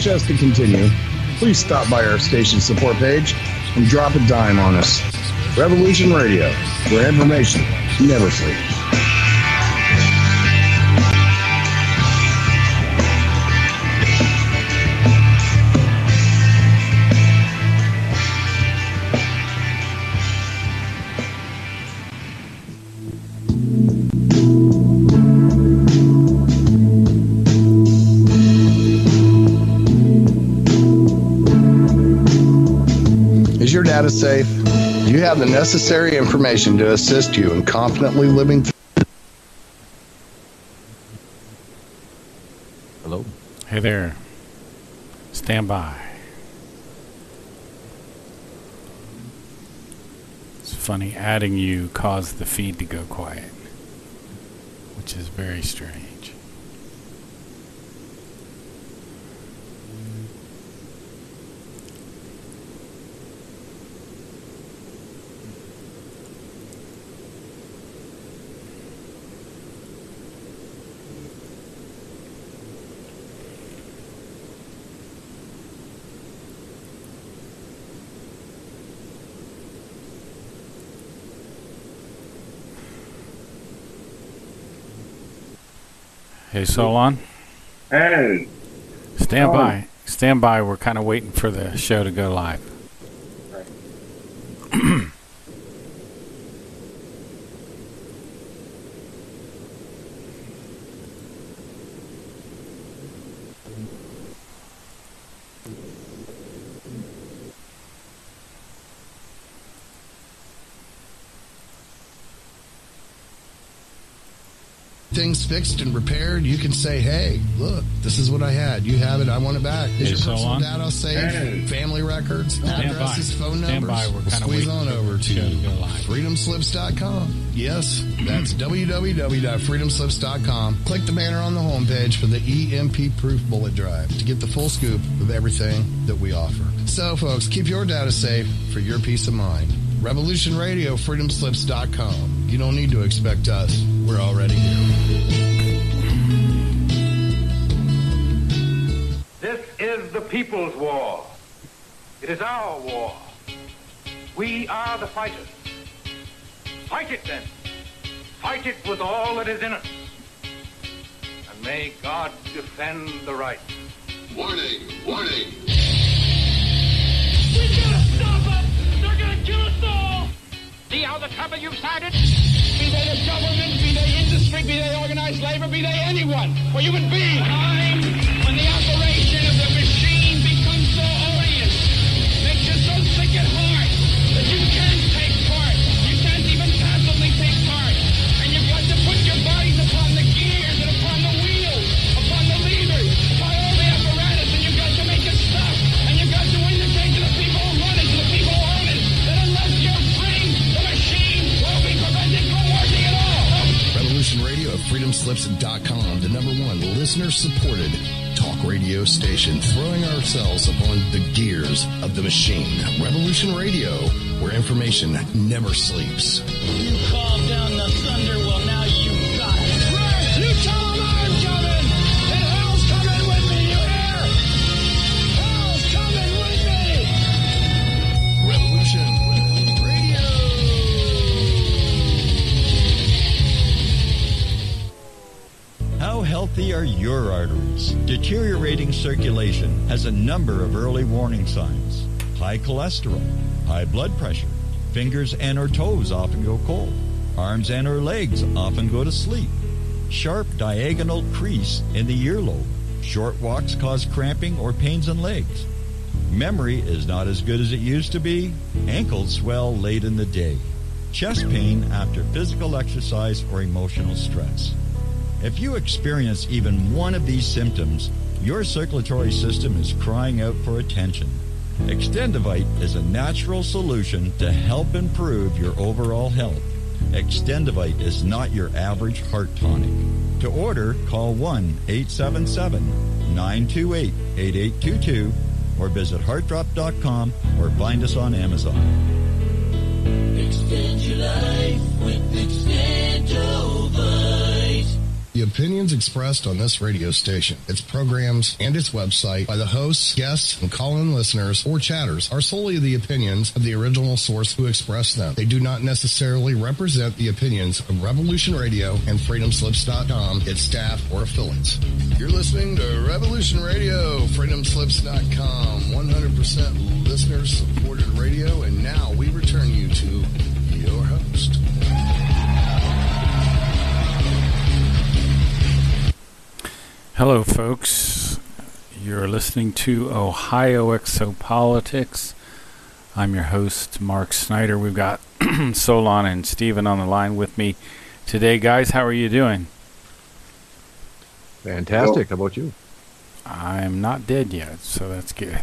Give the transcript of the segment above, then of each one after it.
Just to continue, please stop by our station support page and drop a dime on us. Revolution Radio, where information never sleeps. Is your data safe? Do you have the necessary information to assist you in confidently living through? Hello? Hey there. Stand by. It's funny, adding you caused the feed to go quiet, which is very strange. Hey, Solon. Hey. Stand by. Stand by. We're kind of waiting for the show to go live. Things fixed and repaired, you can say, hey, look, this is what I had. You have it. I want it back. Is your personal data safe? Family records, addresses, phone numbers. We'll squeeze on over to freedomslips.com. Yes, that's www.freedomslips.com. Click the banner on the homepage for the EMP-proof bullet drive to get the full scoop of everything that we offer. So, folks, keep your data safe for your peace of mind. Revolution Radio, freedomslips.com. You don't need to expect us. We're already here. This is the people's war. It is our war. We are the fighters. Fight it then. Fight it with all that is in us. And may God defend the right. Warning, warning. We gotta stop them! They're gonna kill us all! See how the trouble you've started? Be they the government, be they industry, be they organized labor, be they anyone, or human beings. Time when the operation of the machine becomes so odious, makes you so sick at heart that you can't take part. You can't even passively take part. And you've got to put your bodies upon the gears and upon the wheels, upon the levers, upon all the apparatus, and you've got to make it stop. And you've got to indicate to the people who run it, to the people who own it, that unless you're free, the machine will be prevented from working at all. Revolution Radio at freedomslips.com, the #1 listener-supported talk radio station, throwing ourselves upon the gears of the machine. Revolution Radio, where information never sleeps. You called down the thunder, well now you got it. Right, you tell them I'm coming, and hell's coming with me, you hear? Hell's coming with me! Revolution Radio. How healthy are your arteries? Deteriorating circulation has a number of early warning signs. High cholesterol, high blood pressure, fingers and or toes often go cold, arms and or legs often go to sleep, sharp diagonal crease in the earlobe, short walks cause cramping or pains in legs, memory is not as good as it used to be, ankles swell late in the day, chest pain after physical exercise or emotional stress. If you experience even one of these symptoms, your circulatory system is crying out for attention. Extendivite is a natural solution to help improve your overall health. Extendivite is not your average heart tonic. To order, call 1-877-928-8822 or visit heartdrop.com or find us on Amazon. Extend your life with Extendivite. The opinions expressed on this radio station, its programs, and its website by the hosts, guests, and call-in listeners or chatters are solely the opinions of the original source who expressed them. They do not necessarily represent the opinions of Revolution Radio and FreedomSlips.com, its staff, or affiliates. You're listening to Revolution Radio, FreedomSlips.com, 100% listener-supported radio, and now we return you to your host. Hello, folks. You're listening to Ohio Exopolitics. I'm your host, Mark Snyder. We've got Solon and Steven on the line with me today. Guys, how are you doing? Fantastic. How about you? I'm not dead yet, so that's good.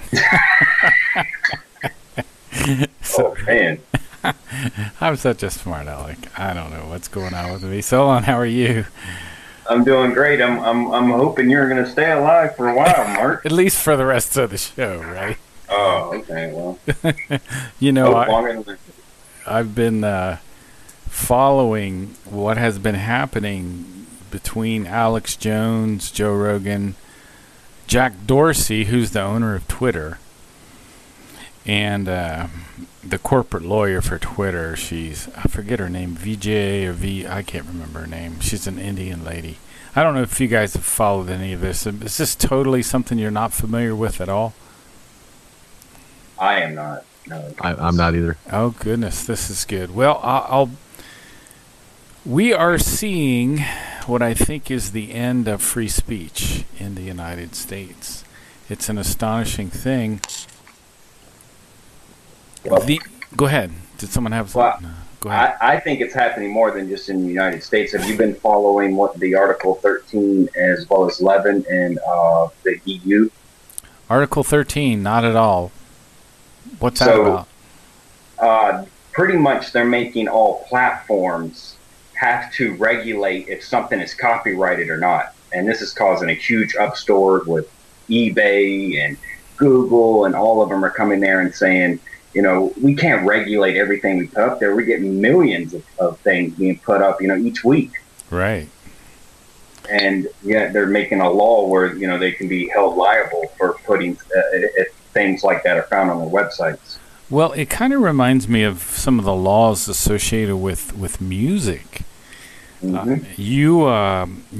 Oh, man. I'm such a smart aleck. I don't know what's going on with me. Solon, how are you? I'm doing great. I'm hoping you're going to stay alive for a while, Mark. At least for the rest of the show, right? Oh, okay. Well, you know, longer I've been following what has been happening between Alex Jones, Joe Rogan, Jack Dorsey, who's the owner of Twitter, and the corporate lawyer for Twitter. I forget her name, VJ or I can't remember her name. She's an Indian lady. I don't know if you guys have followed any of this. Is this totally something you're not familiar with at all? I am not. No, I'm not either. Oh, goodness. This is good. Well, we are seeing what I think is the end of free speech in the United States. It's an astonishing thing. Well, Go ahead. Did someone have something? Well, go ahead. I think it's happening more than just in the United States. Have you been following what the Article 13 as well as 11 in the EU? Article 13, not at all. What's that about? Pretty much they're making all platforms have to regulate if something is copyrighted or not. And this is causing a huge upstart with eBay and Google, and all of them are coming there and saying, you know, we can't regulate everything we put up there. We're getting millions of things being put up, you know, each week. Right. And yet they're making a law where, you know, they can be held liable for putting if things like that are found on their websites. Well, it kind of reminds me of some of the laws associated with music. Mm-hmm. You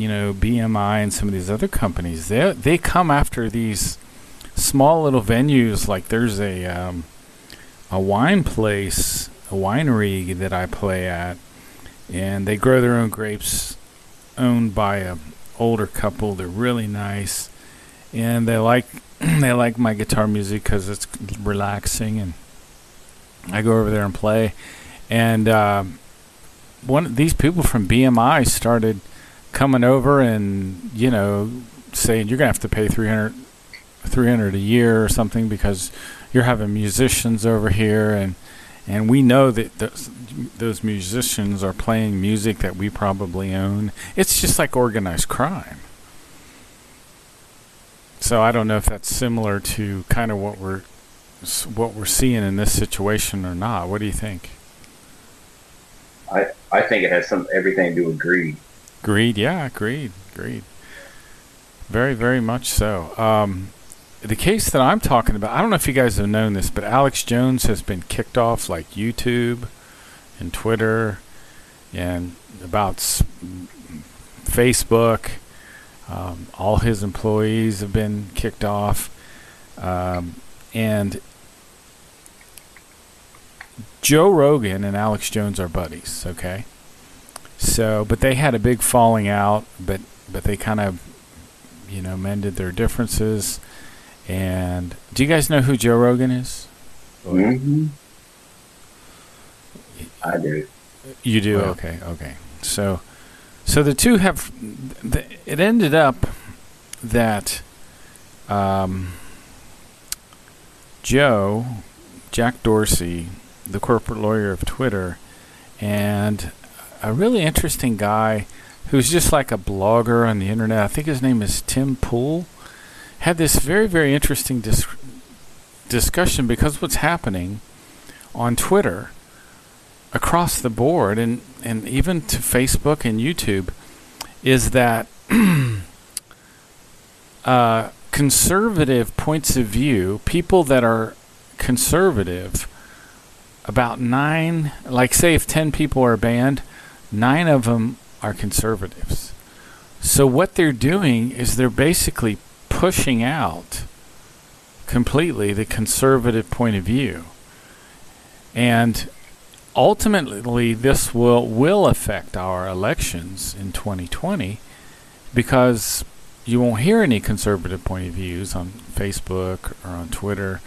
know, BMI and some of these other companies, they come after these small little venues. Like there's a wine place, a winery that I play at, and they grow their own grapes, owned by a older couple. They're really nice, and they like my guitar music because it's relaxing, and I go over there and play. And one of these people from BMI started coming over and, you know, saying you're gonna have to pay $300 a year or something because you're having musicians over here, and we know that those musicians are playing music that we probably own. It's just like organized crime. So I don't know if that's similar to kind of what we're seeing in this situation or not. What do you think? I think it has everything to do with greed. Greed, yeah, greed. Very, very much so. The case that I'm talking about, I don't know if you guys have known this, but Alex Jones has been kicked off like YouTube and Twitter and about Facebook. All his employees have been kicked off. And Joe Rogan and Alex Jones are buddies, okay? So, but they had a big falling out, but they kind of, you know, mended their differences. And do you guys know who Joe Rogan is? Mm-hmm. I do. You do? Well. Okay. So the two have... It ended up that Jack Dorsey, the corporate lawyer of Twitter, and a really interesting guy who's just like a blogger on the internet, I think his name is Tim Pool, had this very, very interesting discussion because what's happening on Twitter across the board and even to Facebook and YouTube is that conservative points of view, people that are conservative, about 9, like say if 10 people are banned, 9 of them are conservatives. So what they're doing is they're basically pushing out completely the conservative point of view. And ultimately this will affect our elections in 2020, because you won't hear any conservative point of views on Facebook or on Twitter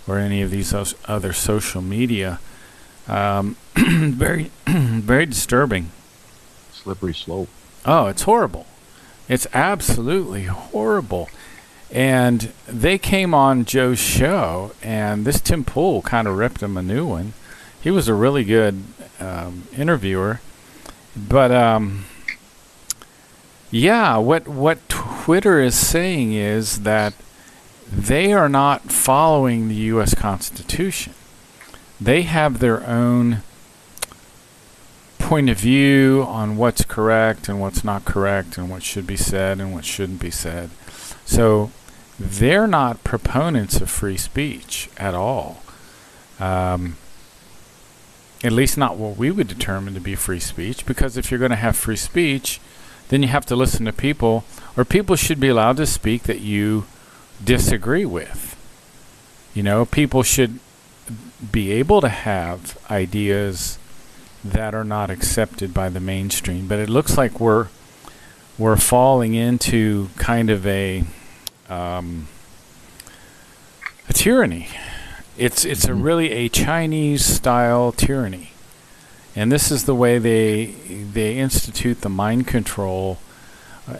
or any of these other social media. Very, very disturbing. Slippery slope. Oh, it's horrible. It's absolutely horrible. And they came on Joe's show, and this Tim Pool kind of ripped him a new one. He was a really good interviewer. But, yeah, what Twitter is saying is that they are not following the U.S. Constitution. They have their own point of view on what's correct and what's not correct and what should be said and what shouldn't be said. So they're not proponents of free speech at all. At least not what we would determine to be free speech, because if you're going to have free speech, then you have to listen to people, or people should be allowed to speak that you disagree with. You know, people should be able to have ideas that are not accepted by the mainstream. But it looks like we're falling into kind of a tyranny. It's a really a Chinese style tyranny, and this is the way they institute the mind control,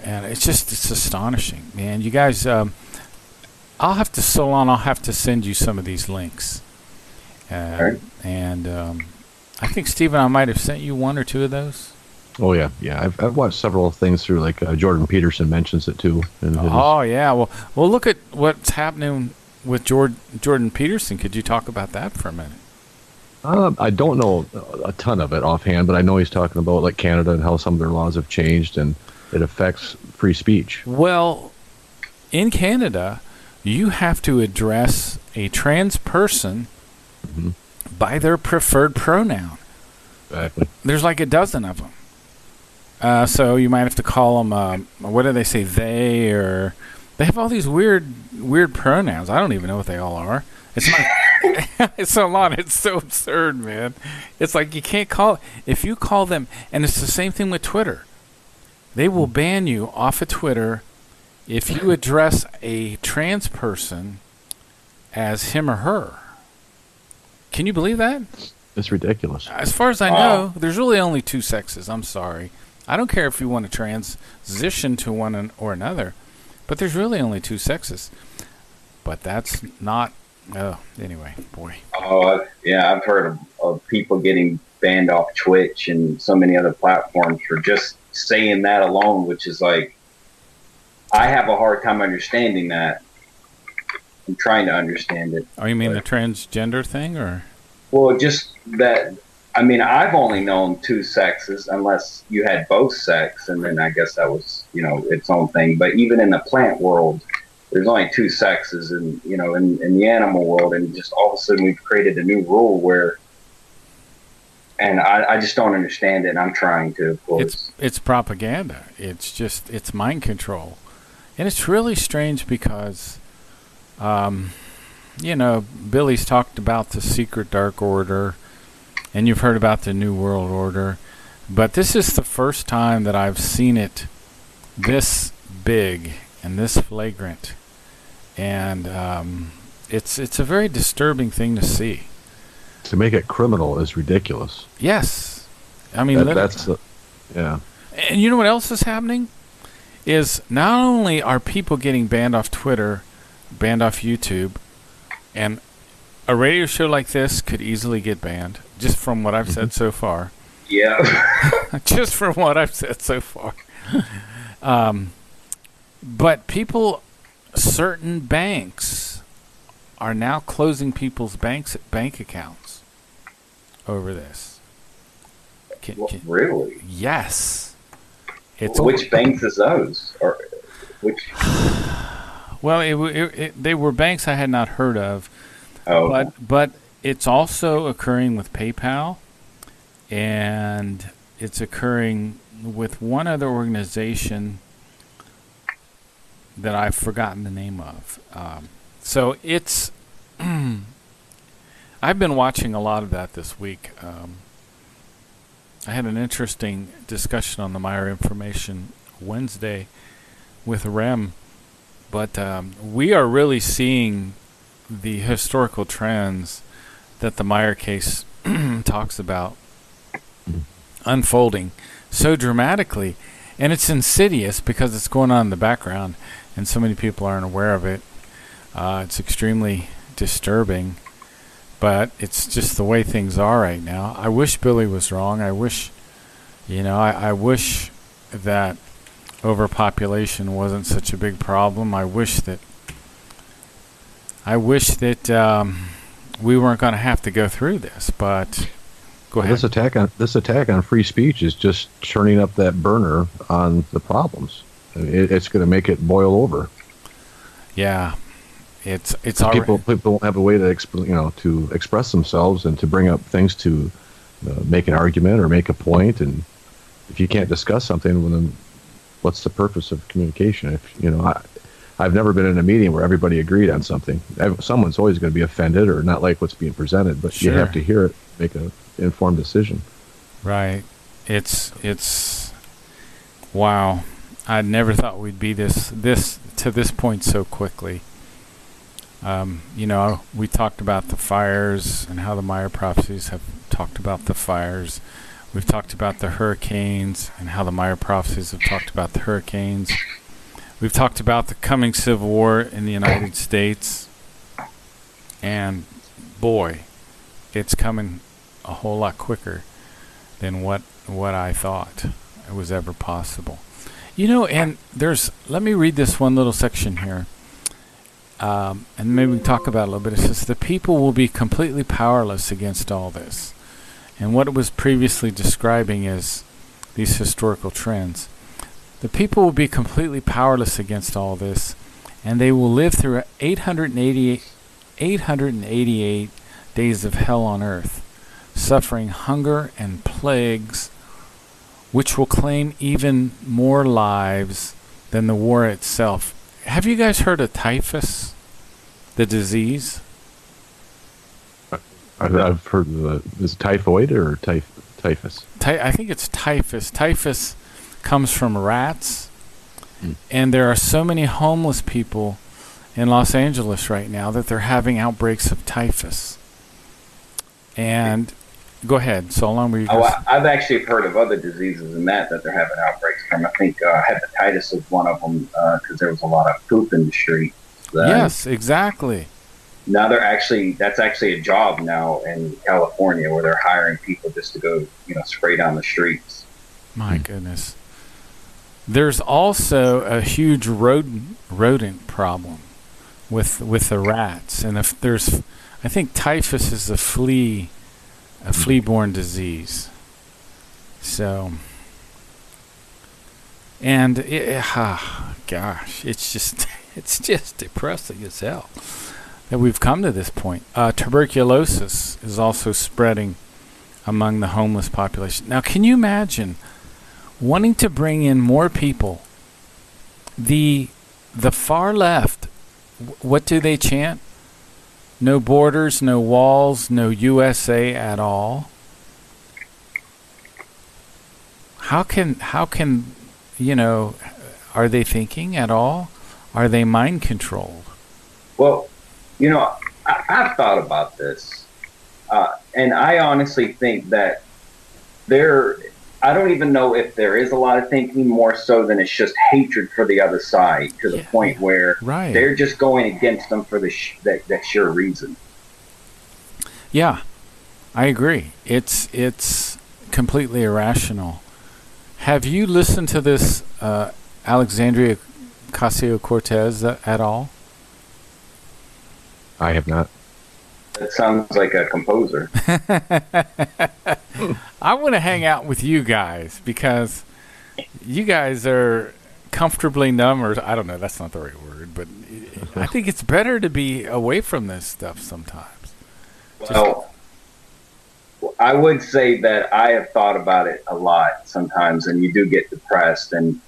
and it's astonishing, man. You guys, I'll have to send you some of these links, Right. and I think Stephen, I might have sent you 1 or 2 of those. Oh yeah. I've watched several things through, like Jordan Peterson mentions it too. Oh yeah, well look at what's happening with Jordan Peterson. Could you talk about that for a minute? I don't know a ton of it offhand, but I know he's talking about like Canada and how some of their laws have changed and it affects free speech. Well, in Canada, you have to address a trans person by their preferred pronoun. Exactly. There's like a dozen of them. So you might have to call them, what do they say, they, or they have all these weird pronouns. I don't even know what they all are. It's not. It's so long. It's so absurd, man. It's like you can't call, if you call them, and it's the same thing with Twitter. They will ban you off of Twitter if you address a trans person as him or her. Can you believe that? It's ridiculous. As far as I know, there's really only 2 sexes. I'm sorry. I don't care if you want to transition to one or another, but there's really only 2 sexes. But that's not... anyway, boy. Oh, yeah, I've heard of people getting banned off Twitch and so many other platforms for just saying that alone, which is like, I have a hard time understanding that. I'm trying to understand it. Oh, you mean the transgender thing, or? Well, just that, I mean, I've only known 2 sexes, unless you had both sex, and then I guess that was, its own thing. But even in the plant world, there's only 2 sexes, and in the animal world, and just all of a sudden we've created a new rule where, and I just don't understand it, and I'm trying to, of course. It's propaganda. It's mind control. And it's really strange because, Billy's talked about the secret dark order, and you've heard about the New World Order, but this is the first time that I've seen it this big and this flagrant, and it's a very disturbing thing to see. To make it criminal is ridiculous. Yes, I mean yeah. And you know what else is happening? Is not only are people getting banned off Twitter, banned off YouTube, and a radio show like this could easily get banned, just from what I've said so far. Yeah. Just from what I've said so far. But certain banks are now closing people's bank accounts over this. Really? Yes. Which banks is those? Or which? Well, they were banks I had not heard of. Oh. But it's also occurring with PayPal, and it's occurring with one other organization that I've forgotten the name of. So it's... I've been watching a lot of that this week. I had an interesting discussion on the Meyer Information Wednesday with Rem, but we are really seeing the historical trends that the Meyer case talks about unfolding so dramatically, and it's insidious because it's going on in the background and so many people aren't aware of it. It's extremely disturbing, but it's just the way things are right now. I wish Billy was wrong. I wish, I wish that overpopulation wasn't such a big problem. I wish that we weren't going to have to go through this, but go ahead. This attack on free speech is just turning up that burner on the problems. It's going to make it boil over. Yeah, it's people don't have a way to to express themselves and to bring up things to make an argument or make a point. And if you can't discuss something, then what's the purpose of communication? I've never been in a meeting where everybody agreed on something. Someone's always going to be offended or not like what's being presented, but sure. You have to hear it, make an informed decision. Right. It's wow. I never thought we'd be this to this point so quickly. We talked about the fires and how the Meyer prophecies have talked about the fires. We've talked about the hurricanes and how the Meyer prophecies have talked about the hurricanes. We've talked about the coming Civil War in the United States. And boy, it's coming a whole lot quicker than what I thought it was ever possible. And let me read this one little section here. And maybe we can talk about it a little bit. It says, the people will be completely powerless against all this. And what it was previously describing is these historical trends. The people will be completely powerless against all this, and they will live through 888 days of hell on earth, suffering hunger and plagues, which will claim even more lives than the war itself. Have you guys heard of typhus, the disease? I've heard of is it typhoid or typhus? I think it's typhus. Typhus comes from rats, and there are so many homeless people in Los Angeles right now that they're having outbreaks of typhus. And go ahead, Solon. I've actually heard of other diseases in that they're having outbreaks from. I think hepatitis is one of them because there was a lot of poop in the streets. Yes, exactly. Now that's actually a job now in California where they're hiring people just to go, spray down the streets. My goodness. There's also a huge rodent problem with the rats, and I think typhus is a flea-borne disease. So, and gosh, it's just depressing as hell that we've come to this point. Tuberculosis is also spreading among the homeless population. Now, can you imagine wanting to bring in more people? The far left, what do they chant? No borders, no walls, no USA at all. How can are they thinking at all? Are they mind controlled? Well, I've thought about this, and I honestly think that I don't even know if there is a lot of thinking, more so than it's just hatred for the other side to the point where they're just going against them for that sheer reason. Yeah, I agree. It's completely irrational. Have you listened to this Alexandria Ocasio-Cortez at all? I have not. That sounds like a composer. I want to hang out with you guys because you guys are comfortably numb, or I don't know, that's not the right word, but I think it's better to be away from this stuff sometimes. Well, I would say that I have thought about it a lot sometimes, and you do get depressed. And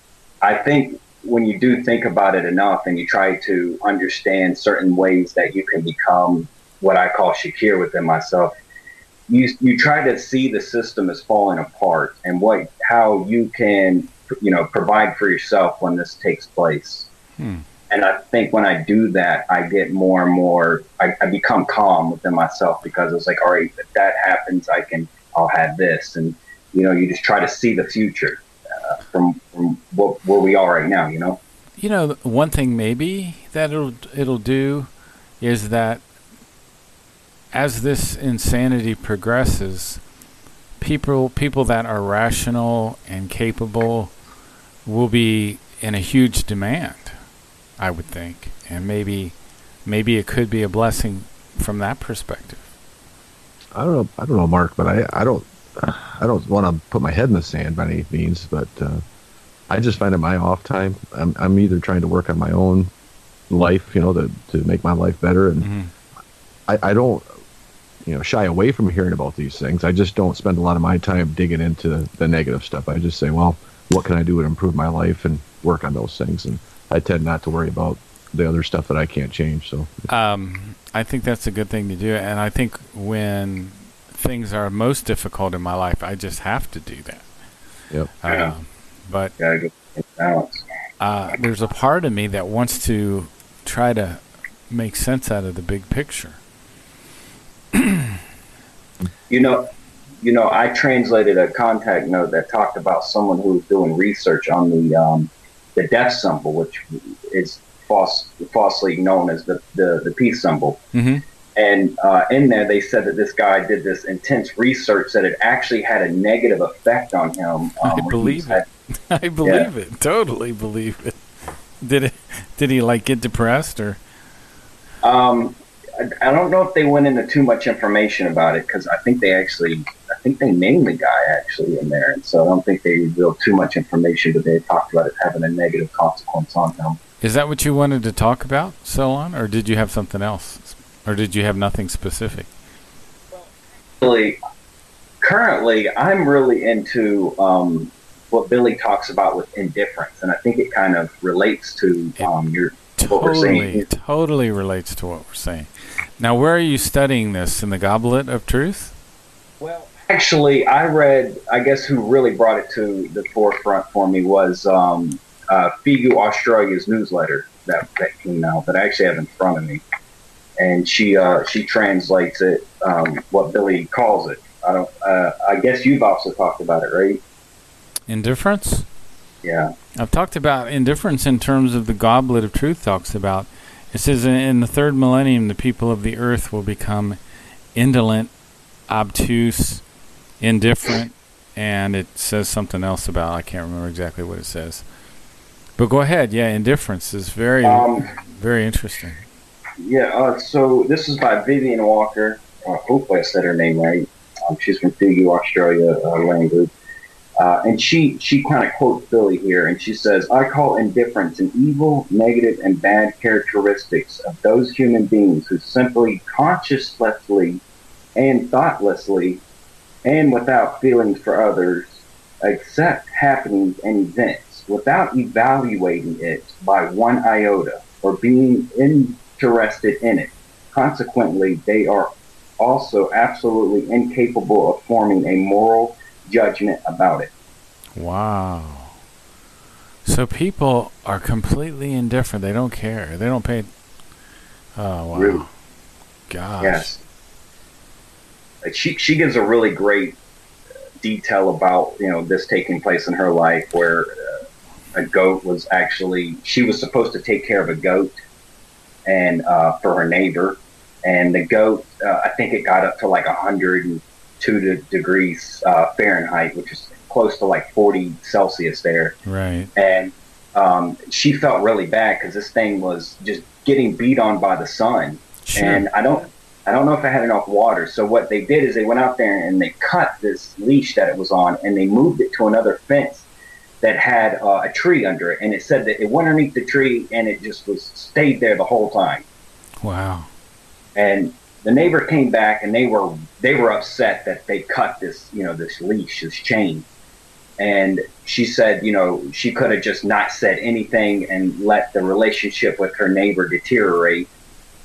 I think when you do think about it enough and you try to understand certain ways that you can become what I call Shakir within myself, you try to see the system as falling apart and how you can, provide for yourself when this takes place. And I think when I do that, I get more and more, I become calm within myself, because it's like, all right, if that happens, I'll have this. And, you just try to see the future from where we are right now, One thing maybe that it'll do is that as this insanity progresses, people that are rational and capable will be in a huge demand, I would think, and maybe it could be a blessing from that perspective. I don't know, Mark, but I don't want to put my head in the sand by any means, but I just find in my off time, I'm either trying to work on my own life, to make my life better, and I don't shy away from hearing about these things. I just don't spend a lot of my time digging into the negative stuff. I just say, well, what can I do to improve my life, and work on those things, and I tend not to worry about the other stuff that I can't change. So I think that's a good thing to do, and I think when things are most difficult in my life, I just have to do that. Yep. But gotta get balance. There's a part of me that wants to try to make sense out of the big picture. I translated a contact note that talked about someone who was doing research on the death symbol, which is falsely known as the peace symbol. And in there, they said that this guy did this intense research that it actually had a negative effect on him. I believe it. I believe it. Totally believe it. Did he get depressed or? I don't know if they went into too much information about it, because I think they named the guy actually in there, and so I don't think they revealed too much information, but they talked about it having a negative consequence on him. Is that what you wanted to talk about, Solon, or did you have something else, or did you have nothing specific? Currently, I'm really into what Billy talks about with indifference, and I think it kind of relates to what we're saying. Totally relates to what we're saying. Now, where are you studying this? In the Goblet of Truth? Well, actually, I guess who really brought it to the forefront for me was Figu Australia's newsletter that came out, that I actually have in front of me. And she translates it, what Billy calls it. I guess you've also talked about it, right? Indifference? Yeah. I've talked about indifference in terms of the Goblet of Truth talks about. It says in the third millennium, the people of the earth will become indolent, obtuse, indifferent, and it says something else about, I can't remember exactly what it says. But go ahead. Yeah, indifference is very, very interesting. Yeah, so this is by Vivian Walker. Hopefully I said her name right. She's from Figu Australia Land Group. And she kind of quotes Billy here, and she says, "I call indifference an evil, negative, and bad characteristics of those human beings who simply consciously and thoughtlessly and without feelings for others accept happenings and events without evaluating it by one iota or being interested in it. Consequently, they are also absolutely incapable of forming a moral judgment about it." Wow. So people are completely indifferent. They don't care. They don't pay. Oh, wow. Really? Gosh. Yes. She gives a really great detail about, this taking place in her life, where a goat was she was supposed to take care of a goat and for her neighbor, and the goat, I think it got up to 102 degrees Fahrenheit, which is close to 40 Celsius there. Right. And she felt really bad because this thing was just getting beat on by the sun. Sure. And I don't know if it had enough water. So what they did is they went out there and they cut this leash that it was on, and they moved it to another fence that had a tree under it, and it said that it went underneath the tree and it just stayed there the whole time. Wow. And the neighbor came back, and they were upset that they cut this, this leash, this chain. And she said, she could have just not said anything and let the relationship with her neighbor deteriorate,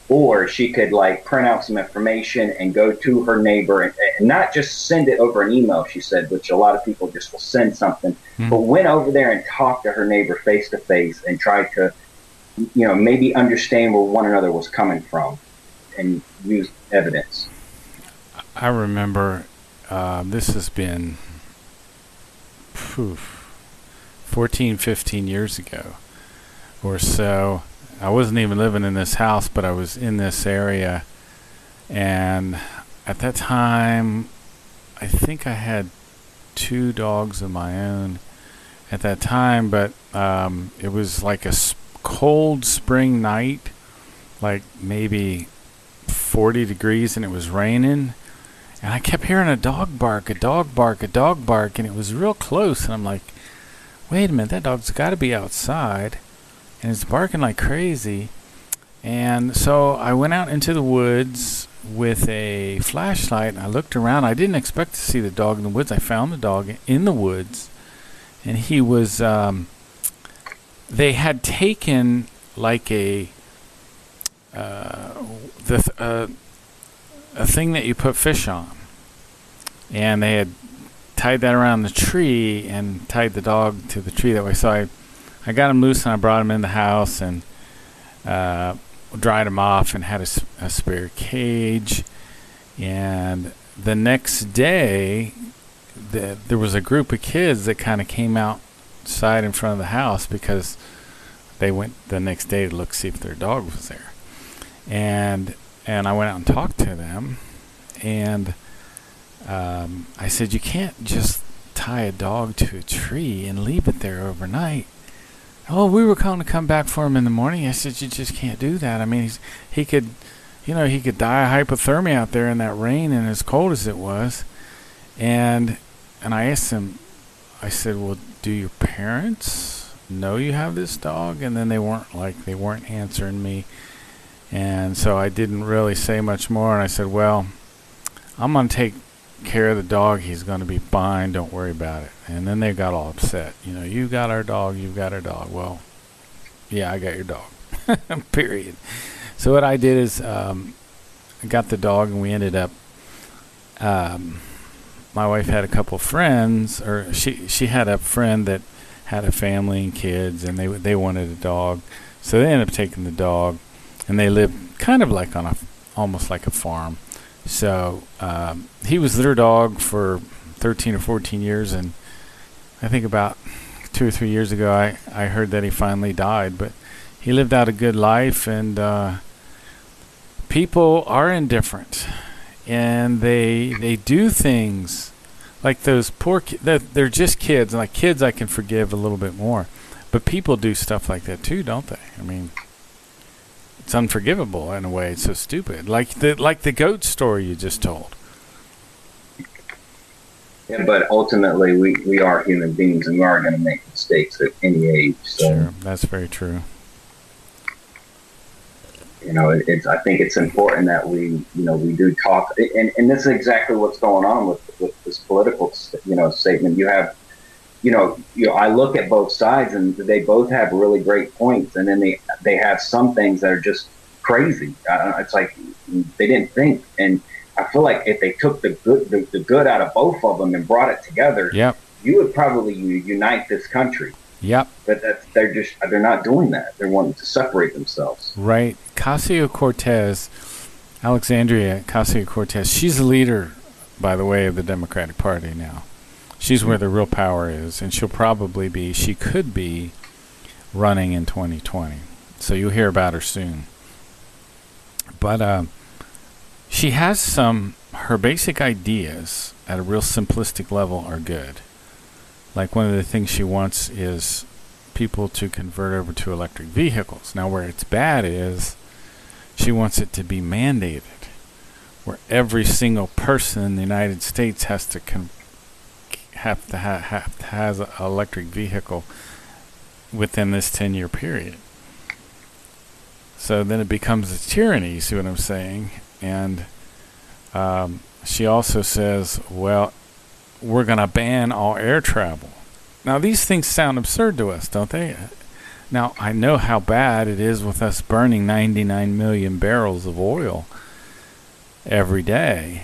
or she could print out some information and go to her neighbor and not just send it over an email, she said, which a lot of people just will send something, but went over there and talked to her neighbor face to face and tried to, maybe understand where one another was coming from and use evidence. I remember this has been 14, 15 years ago or so. I wasn't even living in this house, but I was in this area, and at that time I think I had 2 dogs of my own at that time, but it was like a cold spring night, like maybe 40 degrees, and it was raining, and I kept hearing a dog bark, and it was real close, and I'm like, wait a minute, that dog's got to be outside, and it's barking like crazy. And so I went out into the woods with a flashlight, and I looked around. I didn't expect to see the dog in the woods. I found the dog in the woods, and he was they had taken like a thing that you put fish on, and they had tied that around the tree and tied the dog to the tree that way. So I got him loose, and I brought him in the house and dried him off and had a spare cage. And the next day, there was a group of kids that kind of came outside in front of the house because they went the next day to see if their dog was there. And I went out and talked to them, and I said, you can't just tie a dog to a tree and leave it there overnight. Oh, we were going to come back for him in the morning. I said, you just can't do that. I mean, he could die of hypothermia out there in that rain and as cold as it was. And I asked him, I said, well, do your parents know you have this dog? And then they weren't answering me. And so I didn't really say much more. And I said, well, I'm going to take care of the dog. He's going to be fine. Don't worry about it. And then they got all upset. You got our dog. You've got our dog. Well, yeah, I got your dog. Period. So what I did is I got the dog, and we ended up my wife had a couple friends, or she had a friend that had a family and kids, and they wanted a dog. So they ended up taking the dog, and they lived kind of like on almost like a farm. So he was their dog for 13 or 14 years, and I think about 2 or 3 years ago I heard that he finally died. But he lived out a good life, and people are indifferent, and they do things like those poor they're just kids, and like kids I can forgive a little bit more, but people do stuff like that too, don't they? I mean, it's unforgivable in a way. It's so stupid. Like the goat story you just told. Yeah, but ultimately we are human beings, and we are going to make mistakes at any age. So. Sure, that's very true. I think it's important that we do talk, and this is exactly what's going on with this political, statement. You have, I look at both sides, and they both have really great points, and then they have some things that are just crazy. It's like they didn't think, and I feel like if they took the good out of both of them and brought it together, yep, you would probably unite this country. Yep. But they're not doing that. They're wanting to separate themselves. Right. Alexandria Ocasio-Cortez, she's the leader, by the way, of the Democratic Party now. She's where the real power is, and she could be running in 2020. So you'll hear about her soon. But she has her basic ideas at a real simplistic level are good. Like one of the things she wants is people to convert over to electric vehicles. Now, where it's bad is she wants it to be mandated, where every single person in the United States has have to has an electric vehicle within this 10-year period. So then it becomes a tyranny, you see what I'm saying? And she also says, well, we're going to ban all air travel. Now, these things sound absurd to us, don't they? Now, I know how bad it is with us burning 99 million barrels of oil every day.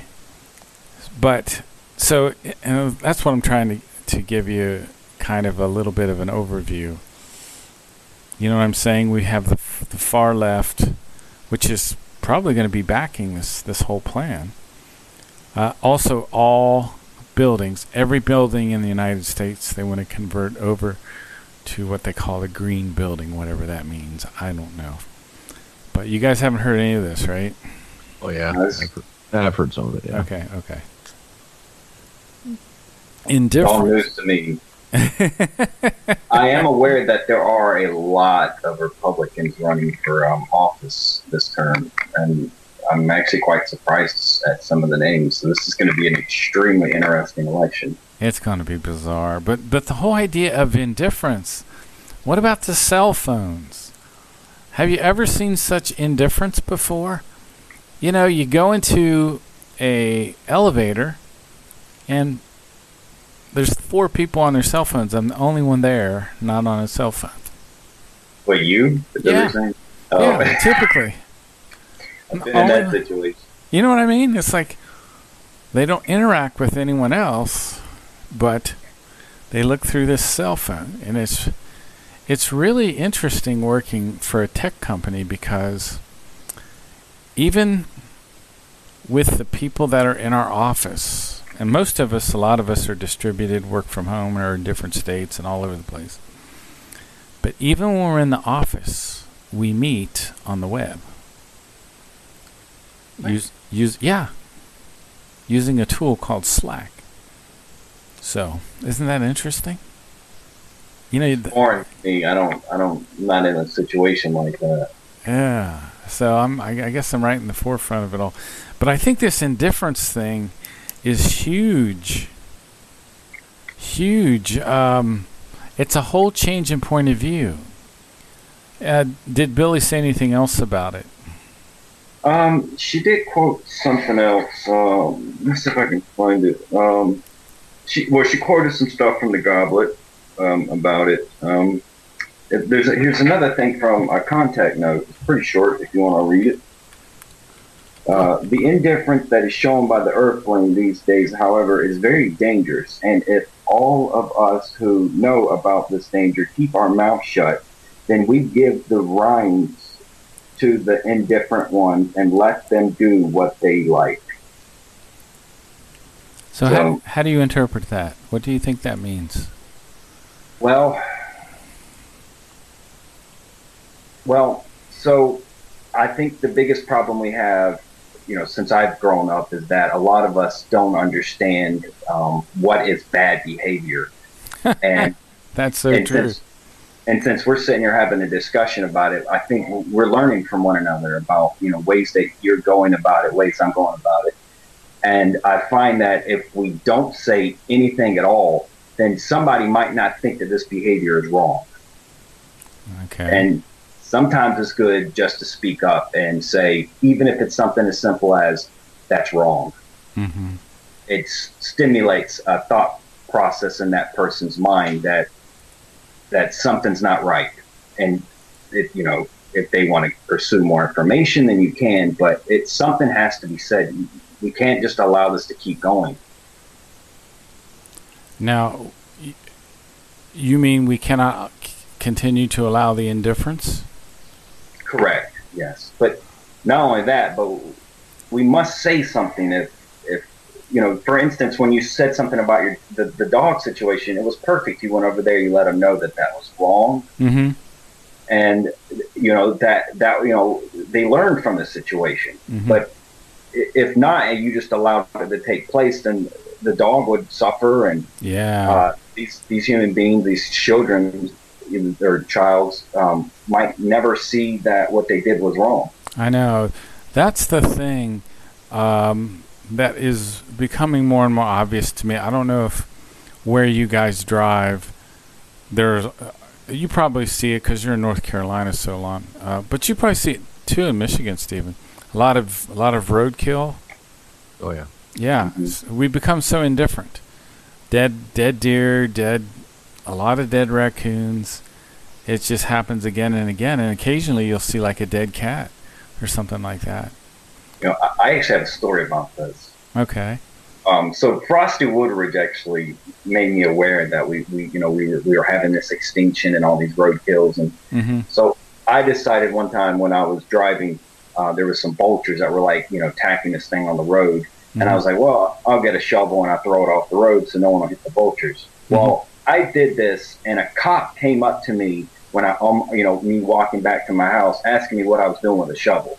But, so, and that's what I'm trying to give you kind of a little bit of an overview. You know what I'm saying? We have the far left, which is probably going to be backing this whole plan. Also, all buildings, every building in the United States, they want to convert over to what they call a green building, whatever that means. I don't know. But you guys haven't heard any of this, right? Oh, yeah. I've heard some of it, yeah. Okay. Indifference. All news to me. I am aware that there are a lot of Republicans running for office this term, and I'm actually quite surprised at some of the names. So this is going to be an extremely interesting election. It's going to be bizarre. But the whole idea of indifference, what about the cell phones? Have you ever seen such indifference before? You know, you go into a elevator and there's 4 people on their cell phones. I'm the only one there, not on a cell phone. Wait, you? Yeah. Oh. Yeah, typically. I've been in that situation. You know what I mean? It's like they don't interact with anyone else, but they look through this cell phone. And it's really interesting working for a tech company, because even with the people that are in our office, and most of us, a lot of us are distributed, work from home, or in different states and all over the place. But even when we're in the office, we meet on the web. Using a tool called Slack. So, isn't that interesting? You know, Foreign to me. I'm not in a situation like that. Yeah. So I guess I'm right in the forefront of it all. But I think this indifference thing is huge. Huge. It's a whole change in point of view. Did Billy say anything else about it? She did quote something else. Let's see if I can find it. She quoted some stuff from the Goblet about it. Here's another thing from a contact note. It's pretty short if you want to read it. The indifference that is shown by the Earthling these days, however, is very dangerous. And if all of us who know about this danger keep our mouth shut, then we give the reins to the indifferent ones and let them do what they like. So how do you interpret that? What do you think that means? Well, so I think the biggest problem we have, since I've grown up, is that a lot of us don't understand what is bad behavior. And that's so true. Since we're sitting here having a discussion about it, I think we're learning from one another about, ways that you're going about it, ways I'm going about it. And I find that if we don't say anything at all, then somebody might not think that this behavior is wrong. Okay. And sometimes it's good just to speak up and say, even if it's something as simple as, that's wrong. Mm-hmm. It stimulates a thought process in that person's mind that something's not right. And if they want to pursue more information, then you can, but something has to be said. We can't just allow this to keep going. Now, you mean we cannot continue to allow the indifference? Correct, yes. But not only that, but we must say something. If for instance, when you said something about the dog situation, it was perfect. You went over there, you let them know that was wrong. Mm-hmm. And, that they learned from the situation. Mm-hmm. But if not, and you just allowed it to take place, then the dog would suffer. And these human beings, these children, their childs, might never see that what they did was wrong. I know. That's the thing that is becoming more and more obvious to me. I don't know if where you guys drive, there's you probably see it because you're in North Carolina so long, but you probably see it too in Michigan, Stephen. A lot of roadkill. Oh yeah. Yeah, we become so indifferent. Dead deer, a lot of dead raccoons. It just happens again and again, and occasionally you'll see like a dead cat or something like that. I actually have a story about this. Okay. So Frosty Woodridge actually made me aware that we were having this extinction and all these roadkills, and so I decided one time when I was driving, there was some vultures that were like attacking this thing on the road, and I was like, well, I'll get a shovel and I throw it off the road so no one will hit the vultures. Well, I did this, and a cop came up to me when me walking back to my house, asking me what I was doing with a shovel.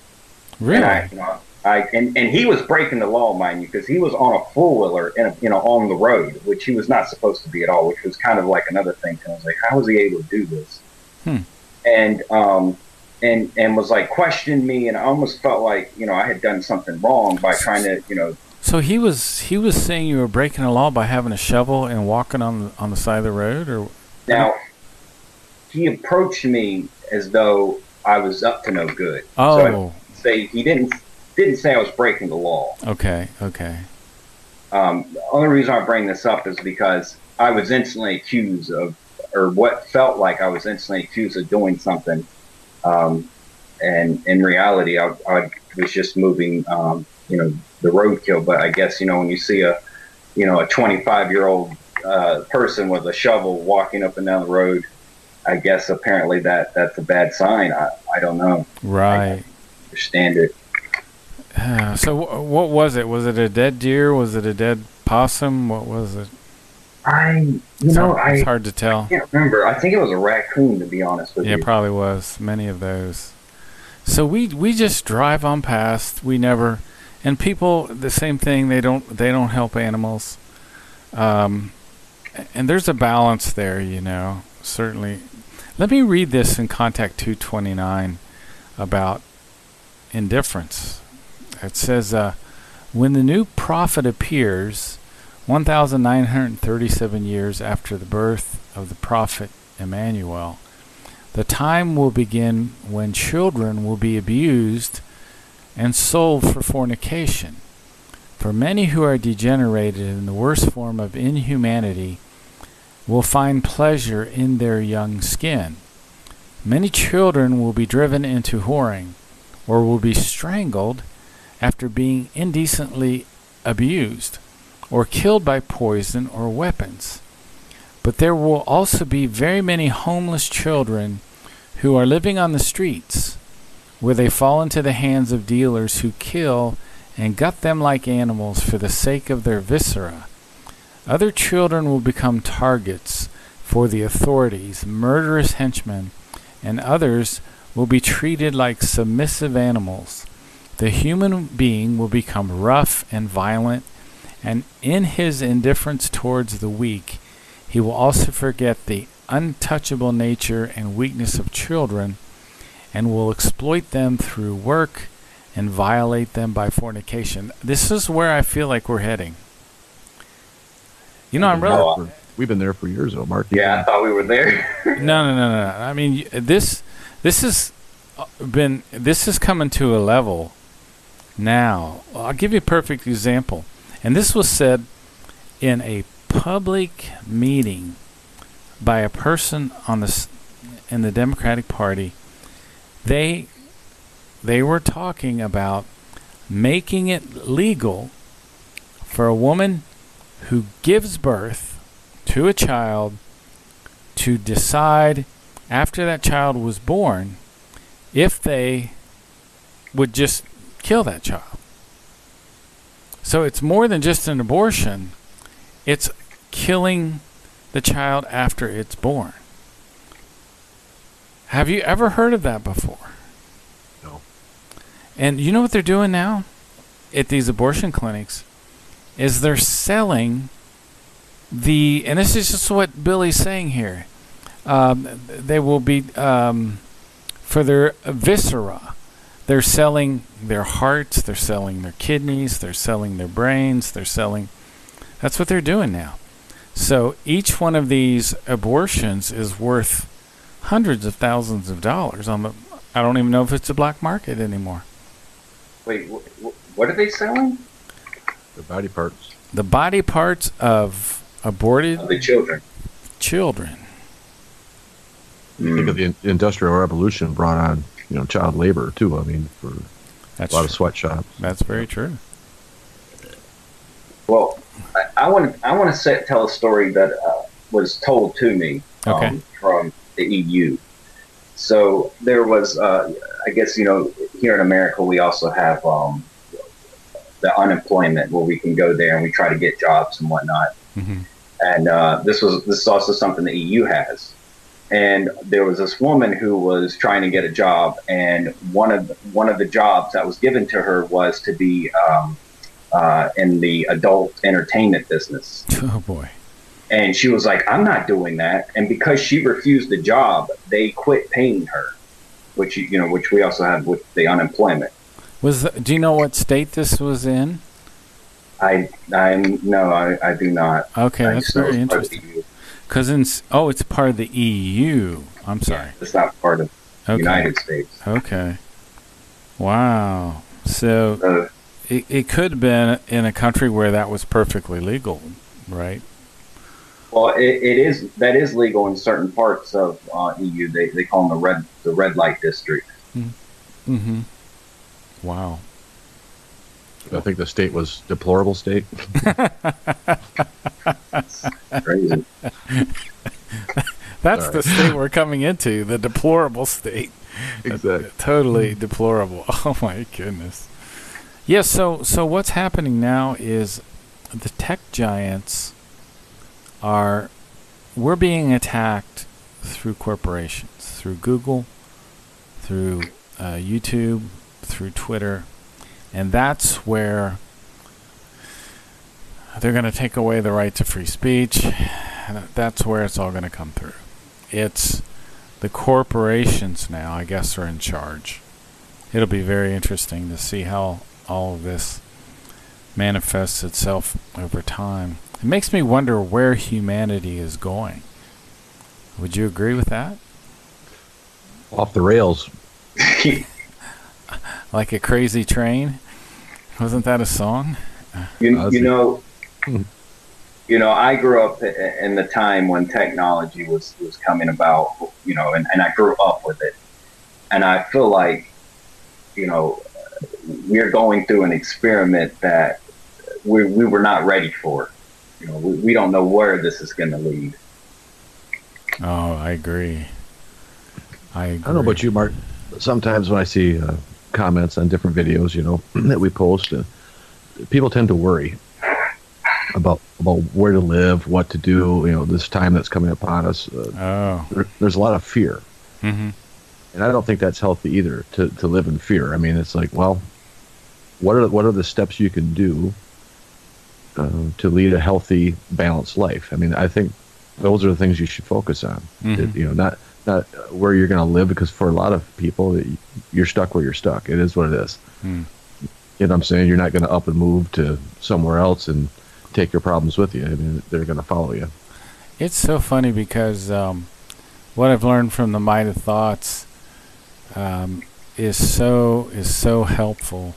Really? And and he was breaking the law, mind you, because he was on a four-wheeler and on the road, which he was not supposed to be at all, which was kind of like another thing. And I was like, how was he able to do this? And was like questioned me, and I almost felt like I had done something wrong by trying to So he was saying you were breaking the law by having a shovel and walking on the side of the road, or now he approached me as though I was up to no good. Oh, so I'd say he didn't say I was breaking the law. Okay. The only reason I bring this up is because I was instantly accused of, or what felt like I was instantly accused of doing something. And in reality, I was just moving, the roadkill. But I guess, when you see a 25-year-old person with a shovel walking up and down the road, I guess apparently that's a bad sign. I don't know. Right. I understand it. So what was it? Was it a dead deer? Was it a dead possum? What was it? It's hard to tell. I can't remember. I think it was a raccoon, to be honest with you. Yeah, it probably was. Many of those. So we just drive on past. We never, and people the same thing. They don't help animals. And there's a balance there, certainly. Let me read this in Contact 229 about indifference. It says, when the new prophet appears, 1,937 years after the birth of the prophet Emmanuel, the time will begin when children will be abused and sold for fornication. For many who are degenerated in the worst form of inhumanity will find pleasure in their young skin. Many children will be driven into whoring, or will be strangled after being indecently abused, or killed by poison or weapons. But there will also be very many homeless children who are living on the streets, where they fall into the hands of dealers who kill and gut them like animals for the sake of their viscera. Other children will become targets for the authorities, murderous henchmen, and others will be treated like submissive animals. The human being will become rough and violent, and in his indifference towards the weak, he will also forget the untouchable nature and weakness of children, and will exploit them through work and violate them by fornication. This is where I feel like we're heading. We've been there for years, though, Mark. Yeah, I thought we were there. No. I mean, this has coming to a level now. I'll give you a perfect example. And this was said in a public meeting by a person in the Democratic Party. They were talking about making it legal for a woman who gives birth to a child to decide after that child was born if they would just kill that child. So it's more than just an abortion. It's killing the child after it's born. Have you ever heard of that before? No. And you know what they're doing now at these abortion clinics is they're selling and this is just what Billy's saying here. They will be, for their viscera, they're selling their hearts, they're selling their kidneys, they're selling their brains, that's what they're doing now. So each one of these abortions is worth hundreds of thousands of dollars on the. I don't even know if it's a black market anymore. Wait, what are they selling? The body parts. The body parts of aborted Of the children. children. You think of the Industrial Revolution brought on, child labor too. I mean, for That's a lot of true. sweatshops. That's very true. Well, I want to tell a story that was told to me Okay. from the EU. So there was, I guess, here in America, we also have the unemployment where we can go there and we try to get jobs and whatnot. Mm-hmm. And this is also something the EU has. And there was this woman who was trying to get a job, and one of the jobs that was given to her was to be in the adult entertainment business. Oh boy. And she was like, I'm not doing that. And because she refused the job, they quit paying her, which we also have with the unemployment. Do you know what state this was in? I do not. Okay, I that's just know very it's part of the interesting. EU. Because it's part of the EU. I'm sorry. It's not part of the United States. Okay. Wow. So it could have been in a country where that was perfectly legal, right? Well, that is legal in certain parts of EU. They call them the red light district. Mm-hmm. Wow. I think the state was deplorable state. Crazy. That's Sorry. the state we're coming into, the deplorable state. Exactly. Totally deplorable. Oh my goodness. Yes, so what's happening now is the tech giants we're being attacked through corporations, through Google, through YouTube, through Twitter, and that's where they're going to take away the right to free speech, and that's where it's all going to come through. It's the corporations now, I guess, are in charge. It'll be very interesting to see how all of this manifests itself over time. It makes me wonder where humanity is going. Would you agree with that? Off the rails. Like a crazy train? Wasn't that a song? I grew up in the time when technology was coming about, and I grew up with it. And I feel like, we're going through an experiment that we were not ready for. We don't know where this is going to lead. Oh, I agree. I don't know about you, Mark. Sometimes when I see comments on different videos, that we post, people tend to worry about where to live, what to do, this time that's coming upon us. There's a lot of fear. Mm-hmm. And I don't think that's healthy either, to live in fear. I mean, it's like, well, what are the steps you can do to lead a healthy, balanced life? I mean, I think those are the things you should focus on. Mm-hmm. Not where you're going to live, because for a lot of people, you're stuck where you're stuck. It is what it is. Mm. You know what I'm saying? You're not going to up and move to somewhere else and take your problems with you. I mean, they're going to follow you. It's so funny because what I've learned from the Might of Thoughts is so helpful,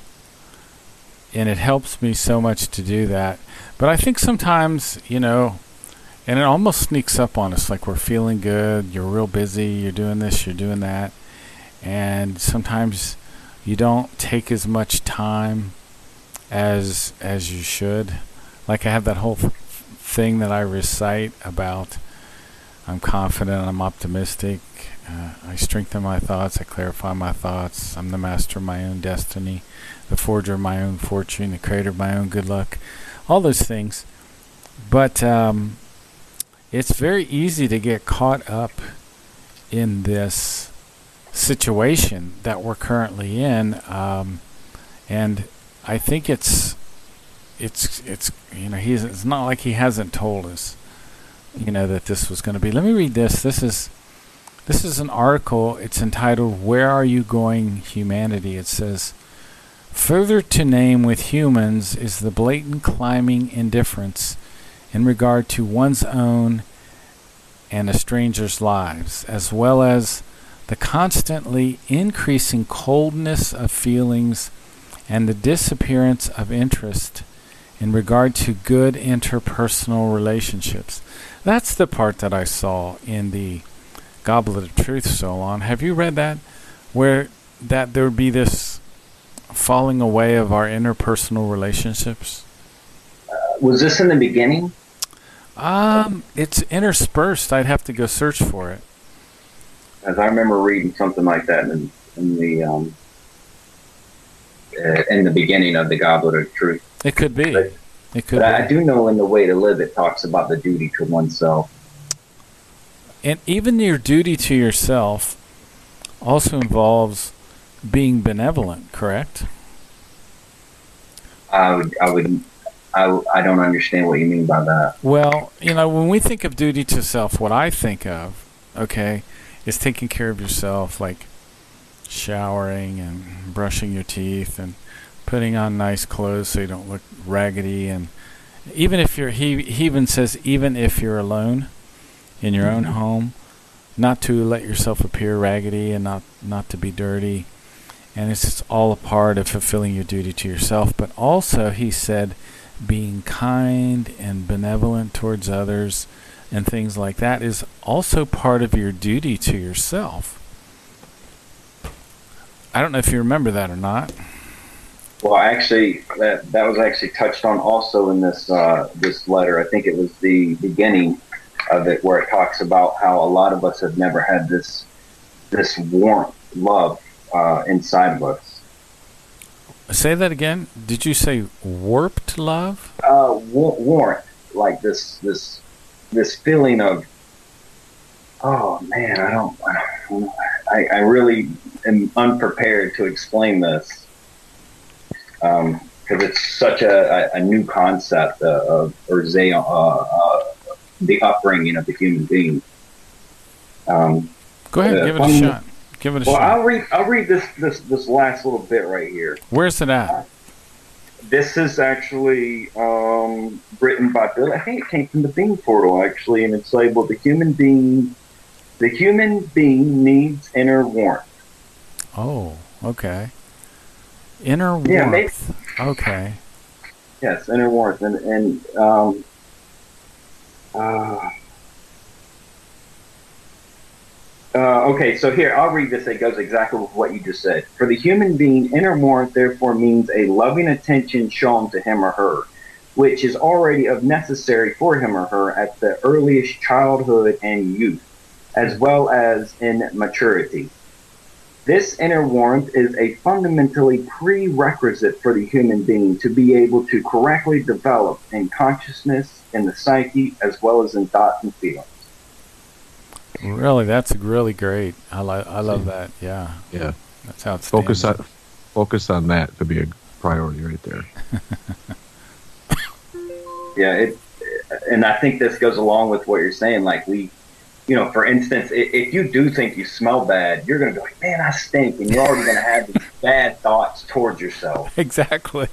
and it helps me so much to do that. But I think sometimes, and it almost sneaks up on us, like we're feeling good, you're real busy, you're doing this, you're doing that, and sometimes you don't take as much time as you should. Like I have that whole thing that I recite about I'm confident, I'm optimistic, I strengthen my thoughts, I clarify my thoughts, I'm the master of my own destiny, the forger of my own fortune, the creator of my own good luck, all those things. But it's very easy to get caught up in this situation that we're currently in, and I think it's not like he hasn't told us that this was going to be. Let me read this. This is an article. It's entitled "Where Are You Going, Humanity?" It says, "Further to name with humans is the blatant climbing indifference in regard to one's own and a stranger's lives, as well as the constantly increasing coldness of feelings and the disappearance of interest in regard to good interpersonal relationships. That's the part that I saw in the Goblet of Truth, Solon. Have you read that? Where that there would be this falling away of our interpersonal relationships? Was this in the beginning? It's interspersed. I'd have to go search for it. As I remember reading something like that in the beginning of the Goblet of Truth. It could be. But I do know in The Way to Live it talks about the duty to oneself. And even your duty to yourself also involves being benevolent, correct? I don't understand what you mean by that. Well, when we think of duty to self, what I think of, okay, is taking care of yourself, like showering and brushing your teeth and putting on nice clothes so you don't look raggedy. And even if he even says, even if you're alone in your own home, not to let yourself appear raggedy and not to be dirty. And it's just all a part of fulfilling your duty to yourself. But also, he said, being kind and benevolent towards others and things like that is also part of your duty to yourself. I don't know if you remember that or not. Well, actually, that was actually touched on also in this this letter. I think it was the beginning of it where it talks about how a lot of us have never had this warmth, love inside of us. Say that again. Did you say warped love? Warmth, like this feeling of, oh man, I really am unprepared to explain this. Because it's such a new concept the upbringing of the human being. Go ahead, give it a shot. Give it a shot. I'll read this last little bit right here. Where's it at? This is actually written by Bill. I think it came from the Bean Portal actually, and it's labeled "The human being needs inner warmth." Oh, okay. Inner warmth. Yeah, maybe. Okay. Yes, inner warmth, okay, so here, I'll read this. It goes exactly with what you just said. For the human being, inner warmth therefore means a loving attention shown to him or her, which is already of necessary for him or her at the earliest childhood and youth, as well as in maturity. This inner warmth is a fundamentally prerequisite for the human being to be able to correctly develop in consciousness, in the psyche, as well as in thoughts and feelings. Really, that's really great. I love that. Yeah. Yeah. That's outstanding. Focus on that to be a priority right there. Yeah, and I think this goes along with what you're saying. Like for instance, if you do think you smell bad, you're going to be like, man, I stink. And you're already going to have these bad thoughts towards yourself. Exactly.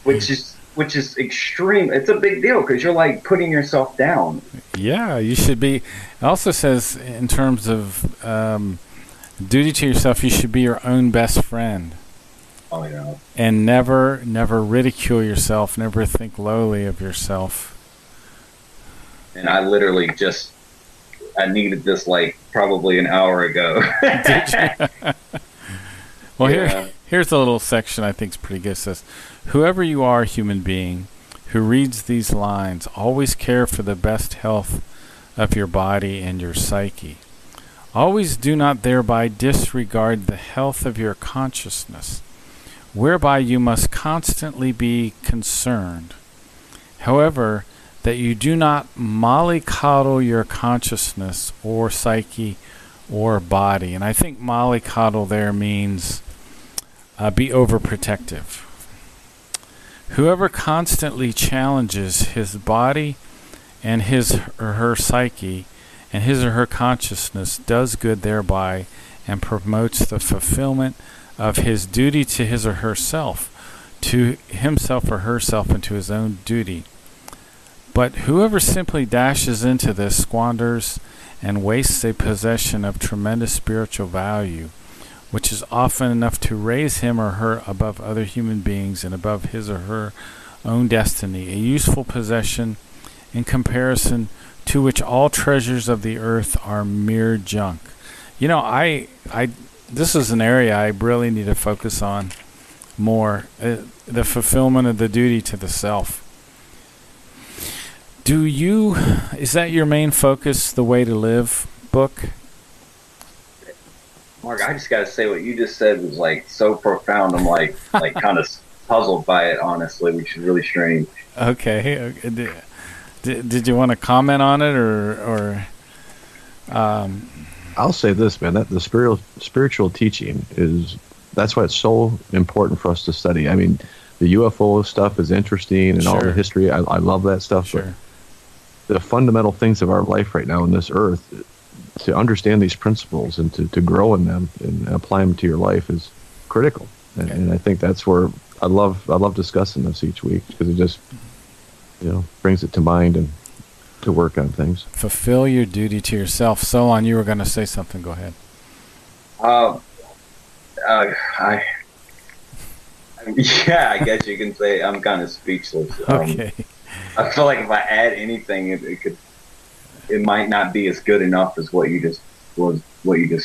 Which is extreme. It's a big deal because you're like putting yourself down. Yeah, you should be. It also says in terms of duty to yourself, you should be your own best friend. Oh, yeah. And never ridicule yourself. Never think lowly of yourself. And I literally I needed this like probably an hour ago. Did you? Well, yeah. Here's a little section I think is pretty good. It says, whoever you are, human being, who reads these lines, always care for the best health of your body and your psyche. Always do not thereby disregard the health of your consciousness, whereby you must constantly be concerned. However, that you do not mollycoddle your consciousness or psyche or body. And I think mollycoddle there means be overprotective. Whoever constantly challenges his body and his or her psyche and his or her consciousness does good thereby and promotes the fulfillment of his duty to his or herself, to himself or herself, and to his own duty. But whoever simply dashes into this squanders and wastes a possession of tremendous spiritual value, which is often enough to raise him or her above other human beings and above his or her own destiny, a useful possession in comparison to which all treasures of the earth are mere junk. You know, this is an area I really need to focus on more, the fulfillment of the duty to the self. Is that your main focus, The Way to Live book? Mark, I just got to say what you just said was like so profound. I'm like kind of puzzled by it, honestly, which is really strange. Okay. Did you want to comment on it or I'll say this, man, that the spiritual teaching that's why it's so important for us to study. I mean, the UFO stuff is interesting and all the history. I love that stuff. Sure. But the fundamental things of our life right now on this earth, to understand these principles and to grow in them and apply them to your life is critical. And I think that's where I love discussing this each week, because it just, brings it to mind and to work on things. Fulfill your duty to yourself. Solon, you were going to say something. Go ahead. I guess you can say I'm kind of speechless. Okay. I feel like if I add anything, it might not be as good enough as what you just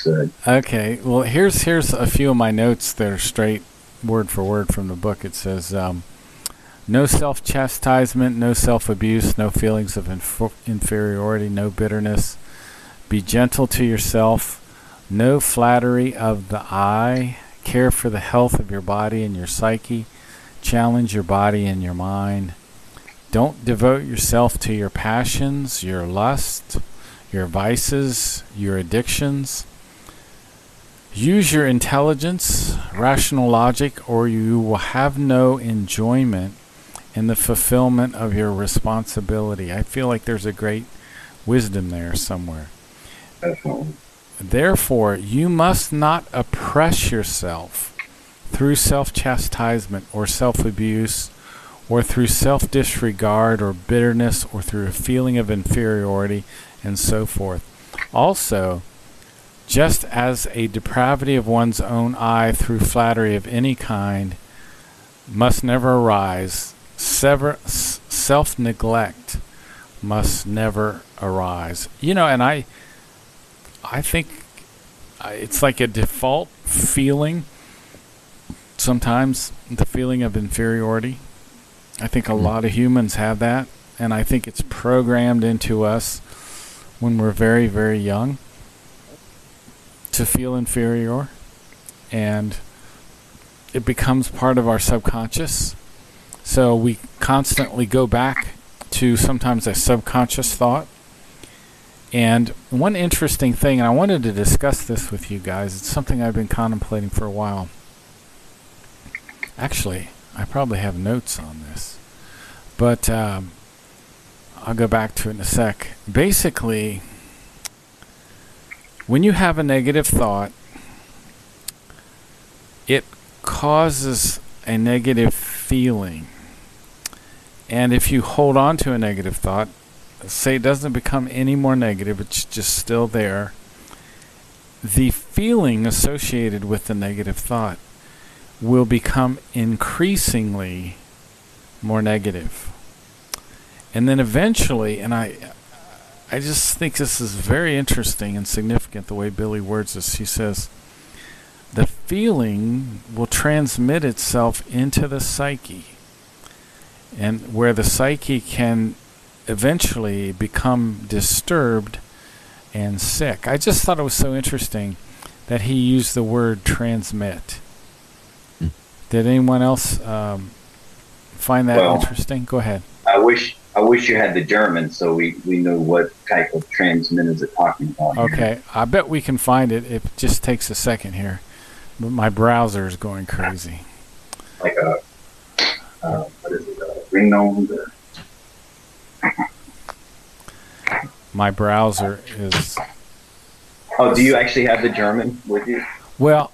said. Okay. Well, here's a few of my notes that are straight word for word from the book. It says, no self-chastisement, no self-abuse, no feelings of inferiority, no bitterness. Be gentle to yourself. No flattery of the eye. Care for the health of your body and your psyche. Challenge your body and your mind. Don't devote yourself to your passions, your lust, your vices, your addictions. Use your intelligence, rational logic, or you will have no enjoyment in the fulfillment of your responsibility. I feel like there's a great wisdom there somewhere. Therefore, you must not oppress yourself through self-chastisement or self-abuse, or through self-disregard or bitterness, or through a feeling of inferiority, and so forth. Also, just as a depravity of one's own eye through flattery of any kind must never arise, self-neglect must never arise. And I think it's like a default feeling sometimes, the feeling of inferiority. I think a lot of humans have that, and I think it's programmed into us when we're very, very young to feel inferior, and it becomes part of our subconscious. So we constantly go back to sometimes a subconscious thought. And one interesting thing, and I wanted to discuss this with you guys, it's something I've been contemplating for a while. Actually, I probably have notes on this, but I'll go back to it in a sec. Basically, when you have a negative thought, it causes a negative feeling. And if you hold on to a negative thought, say it doesn't become any more negative, it's just still there, the feeling associated with the negative thought will become increasingly more negative. And then eventually, and I just think this is very interesting and significant the way Billy words this. He says, the feeling will transmit itself into the psyche, and where the psyche can eventually become disturbed and sick. I just thought it was so interesting that he used the word transmit. Did anyone else find that interesting? Go ahead. I wish you had the German so we know what type of transmit is it talking about. Okay, I bet we can find it. It just takes a second here. But my browser is going crazy. Like a, what is it, a ringtone? My browser is... Oh, do you actually have the German with you? Well,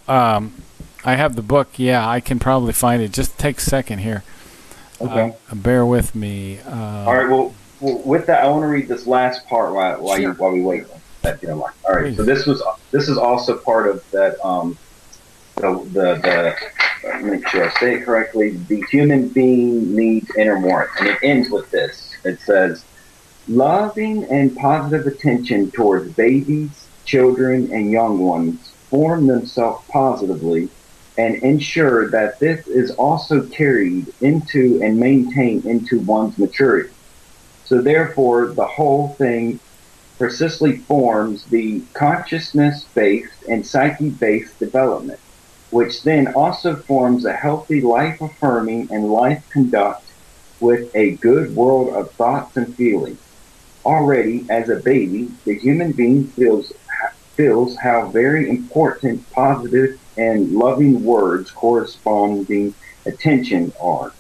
I have the book. Yeah, I can probably find it. Just take a second here. Okay. Bear with me. All right. Well, with that, I want to read this last part while we wait. If you don't mind. All right. So this is also part of that. Make sure I say it correctly. The human being needs inner warmth, and it ends with this. It says, "Loving and positive attention towards babies, children, and young ones form themselves positively, and ensure that this is also carried into and maintained into one's maturity. So therefore, the whole thing persistently forms the consciousness-based and psyche-based development, which then also forms a healthy life-affirming and life conduct with a good world of thoughts and feelings. Already, as a baby, the human being feels how very important positive and loving words corresponding attention are.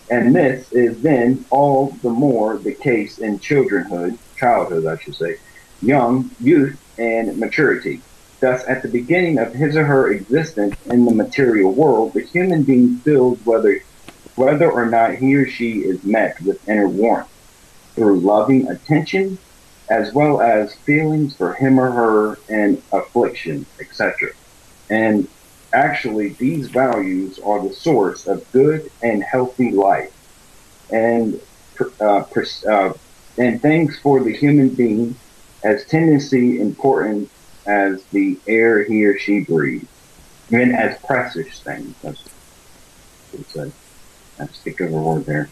And this is then all the more the case in childhood, I should say, youth, and maturity. Thus, at the beginning of his or her existence in the material world, the human being feels whether or not he or she is met with inner warmth through loving attention, as well as feelings for him or her and affliction, etc. And actually, these values are the source of good and healthy life, and things for the human being as tendency important as the air he or she breathes, and as precious things. That's what it says. That's a stick over word there.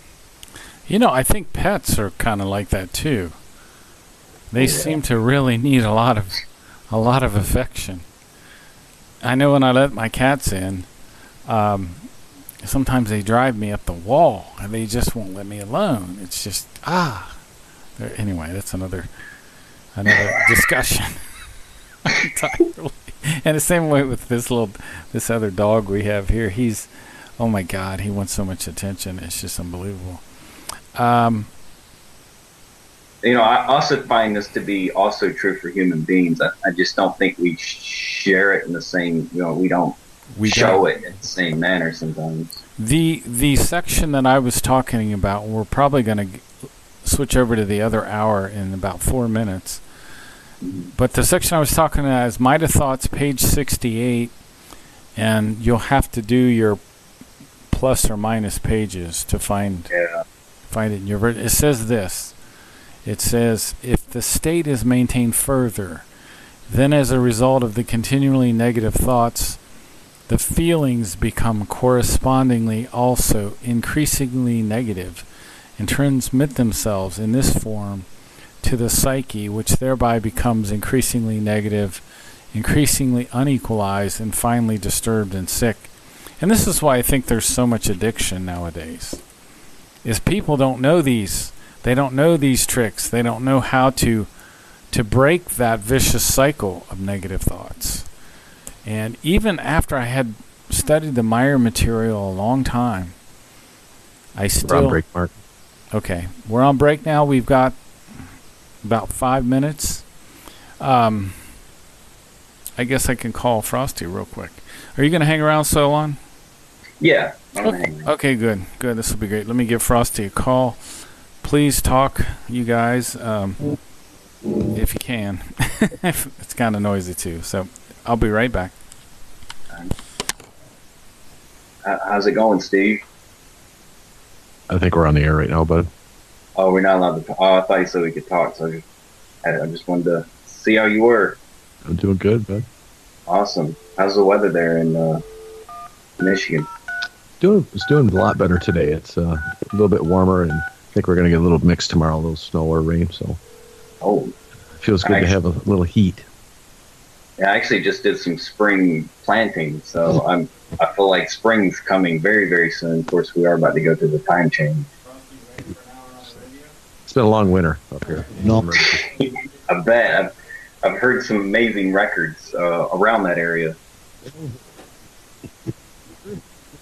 I think pets are kind of like that too. They seem to really need a lot of affection. I know when I let my cats in, sometimes they drive me up the wall and they just won't let me alone. It's just anyway, that's another discussion. Entirely. And the same way with this other dog we have here. He's, oh my God, he wants so much attention. It's just unbelievable. I also find this to be also true for human beings. I just don't think we share it in the same, we don't show it in the same manner sometimes. The section that I was talking about, we're probably going to switch over to the other hour in about 4 minutes. But the section I was talking about is Might of Thoughts, page 68, and you'll have to do your plus or minus pages to find it in your version. It says this. It says, if the state is maintained further, then as a result of the continually negative thoughts, the feelings become correspondingly also increasingly negative and transmit themselves in this form to the psyche, which thereby becomes increasingly negative, increasingly unequalized, and finally disturbed and sick. And this is why I think there's so much addiction nowadays, is people don't know these. They don't know these tricks. They don't know how to break that vicious cycle of negative thoughts. And even after I had studied the Meyer material a long time, I still... We're on break, Mark. Okay. We're on break now. We've got about 5 minutes. I guess I can call Frosty real quick. Are you going to hang around so long? Yeah. Okay, good. Good. This will be great. Let me give Frosty a call. Please talk, you guys, if you can. It's kind of noisy, too. So I'll be right back. How's it going, Steve? I think we're on the air right now, bud. Oh, we're not allowed to talk. Oh, I thought you said we could talk, so I just wanted to see how you were. I'm doing good, bud. Awesome. How's the weather there in Michigan? It's doing a lot better today. It's a little bit warmer, and I think we're going to get a little mix tomorrow, a little snow or rain. So, it feels good to have a little heat. Yeah, I actually just did some spring planting, so I feel like spring's coming very, very soon. Of course, we are about to go through the time change. It's been a long winter up here. No, I bet. I've heard some amazing records around that area.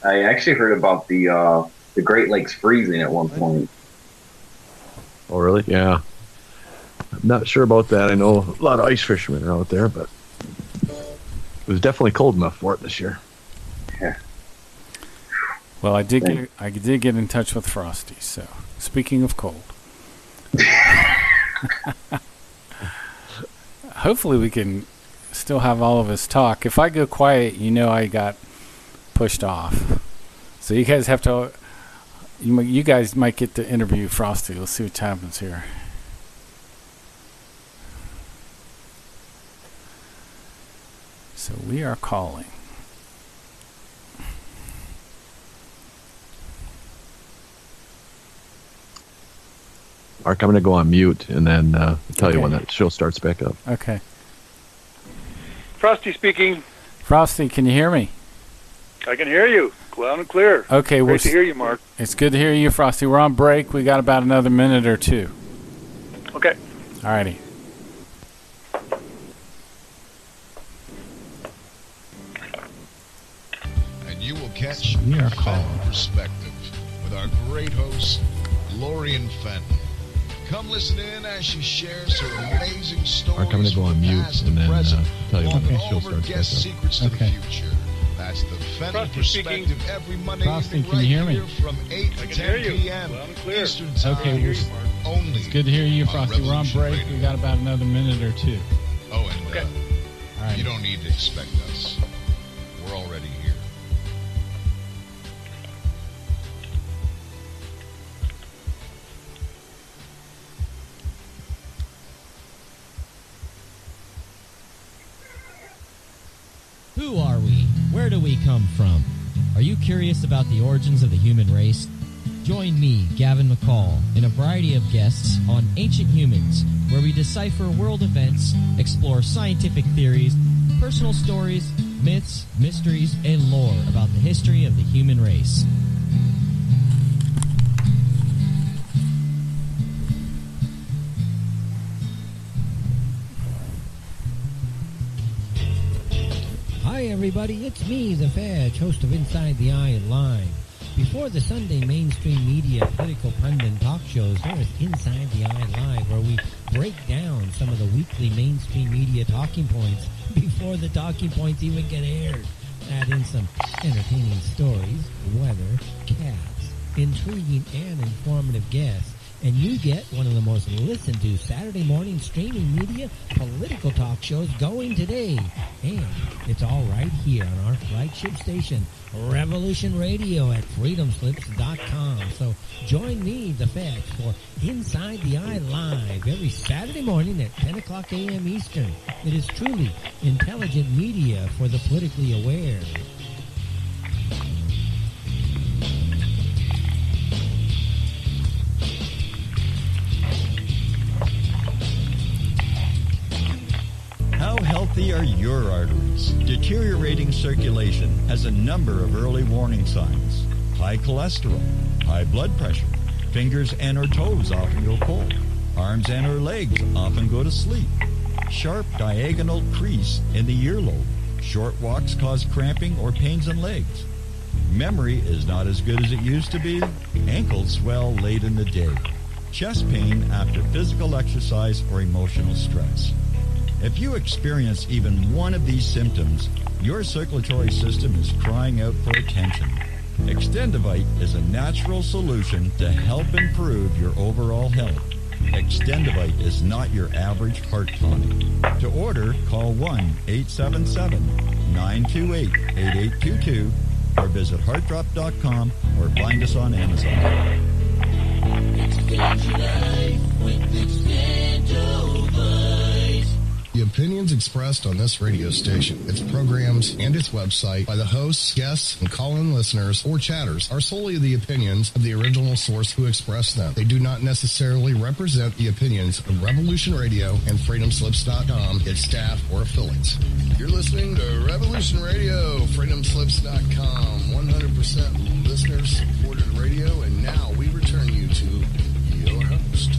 I actually heard about the Great Lakes freezing at one point. Oh, really? Yeah. I'm not sure about that. I know a lot of ice fishermen are out there, but it was definitely cold enough for it this year. Yeah. Well, I did get in touch with Frosty. So, speaking of cold, Hopefully we can still have all of us talk. If I go quiet, I got pushed off. So you guys have to... You guys might get to interview Frosty. Let's see what happens here. So we are calling. Mark, I'm going to go on mute and then tell you when that show starts back up. Okay. Frosty speaking. Frosty, can you hear me? I can hear you loud and clear. Okay, great to hear you, Mark. It's good to hear you, Frosty. We're on break. We got about another minute or two. Okay. All righty. And you will catch Fenn Perspective with our great host, Lori and Fenn. Come listen in as she shares her amazing stories. Mark, I'm going to go on mute and then tell you when the show starts back up. Secrets to the future. That's the Fenn Perspective every Monday evening can you hear me? From 8 to 10 p.m. Eastern Time. Okay, only. It's good to hear you, Frosty. We're on break. We got about another minute or two. Oh, and okay. All right. You don't need to expect us. We're already here. Who are we? Where do we come from? Are you curious about the origins of the human race? Join me, Gavin McCall, and a variety of guests on Ancient Humans, where we decipher world events, explore scientific theories, personal stories, myths, mysteries, and lore about the history of the human race. Hi everybody, it's me, the Fedge, host of Inside the Eye Line. Before the Sunday mainstream media political pundit talk shows, there is Inside the Eye Live, where we break down some of the weekly mainstream media talking points before the talking points even get aired. Add in some entertaining stories, weather, cats, intriguing and informative guests, and you get one of the most listened to Saturday morning streaming media political talk shows going today. And it's all right here on our flagship station, Revolution Radio at freedomslips.com. So join me, the Fed, for Inside the Eye Live every Saturday morning at 10 o'clock a.m. Eastern. It is truly intelligent media for the politically aware. How healthy are your arteries? Deteriorating circulation has a number of early warning signs. High cholesterol, high blood pressure, fingers and or toes often go cold, arms and or legs often go to sleep, sharp diagonal crease in the earlobe, short walks cause cramping or pains in legs, memory is not as good as it used to be, ankles swell late in the day, chest pain after physical exercise or emotional stress. If you experience even one of these symptoms, your circulatory system is crying out for attention. Extendivite is a natural solution to help improve your overall health. Extendivite is not your average heart tonic. To order, call 1-877-928-8822 or visit heartdrop.com or find us on Amazon. Extend your life with Extendivite. The opinions expressed on this radio station, its programs, and its website by the hosts, guests, and call-in listeners or chatters are solely the opinions of the original source who expressed them. They do not necessarily represent the opinions of Revolution Radio and freedomslips.com, its staff, or affiliates. You're listening to Revolution Radio, freedomslips.com, 100% listener-supported radio, and now we return you to your host.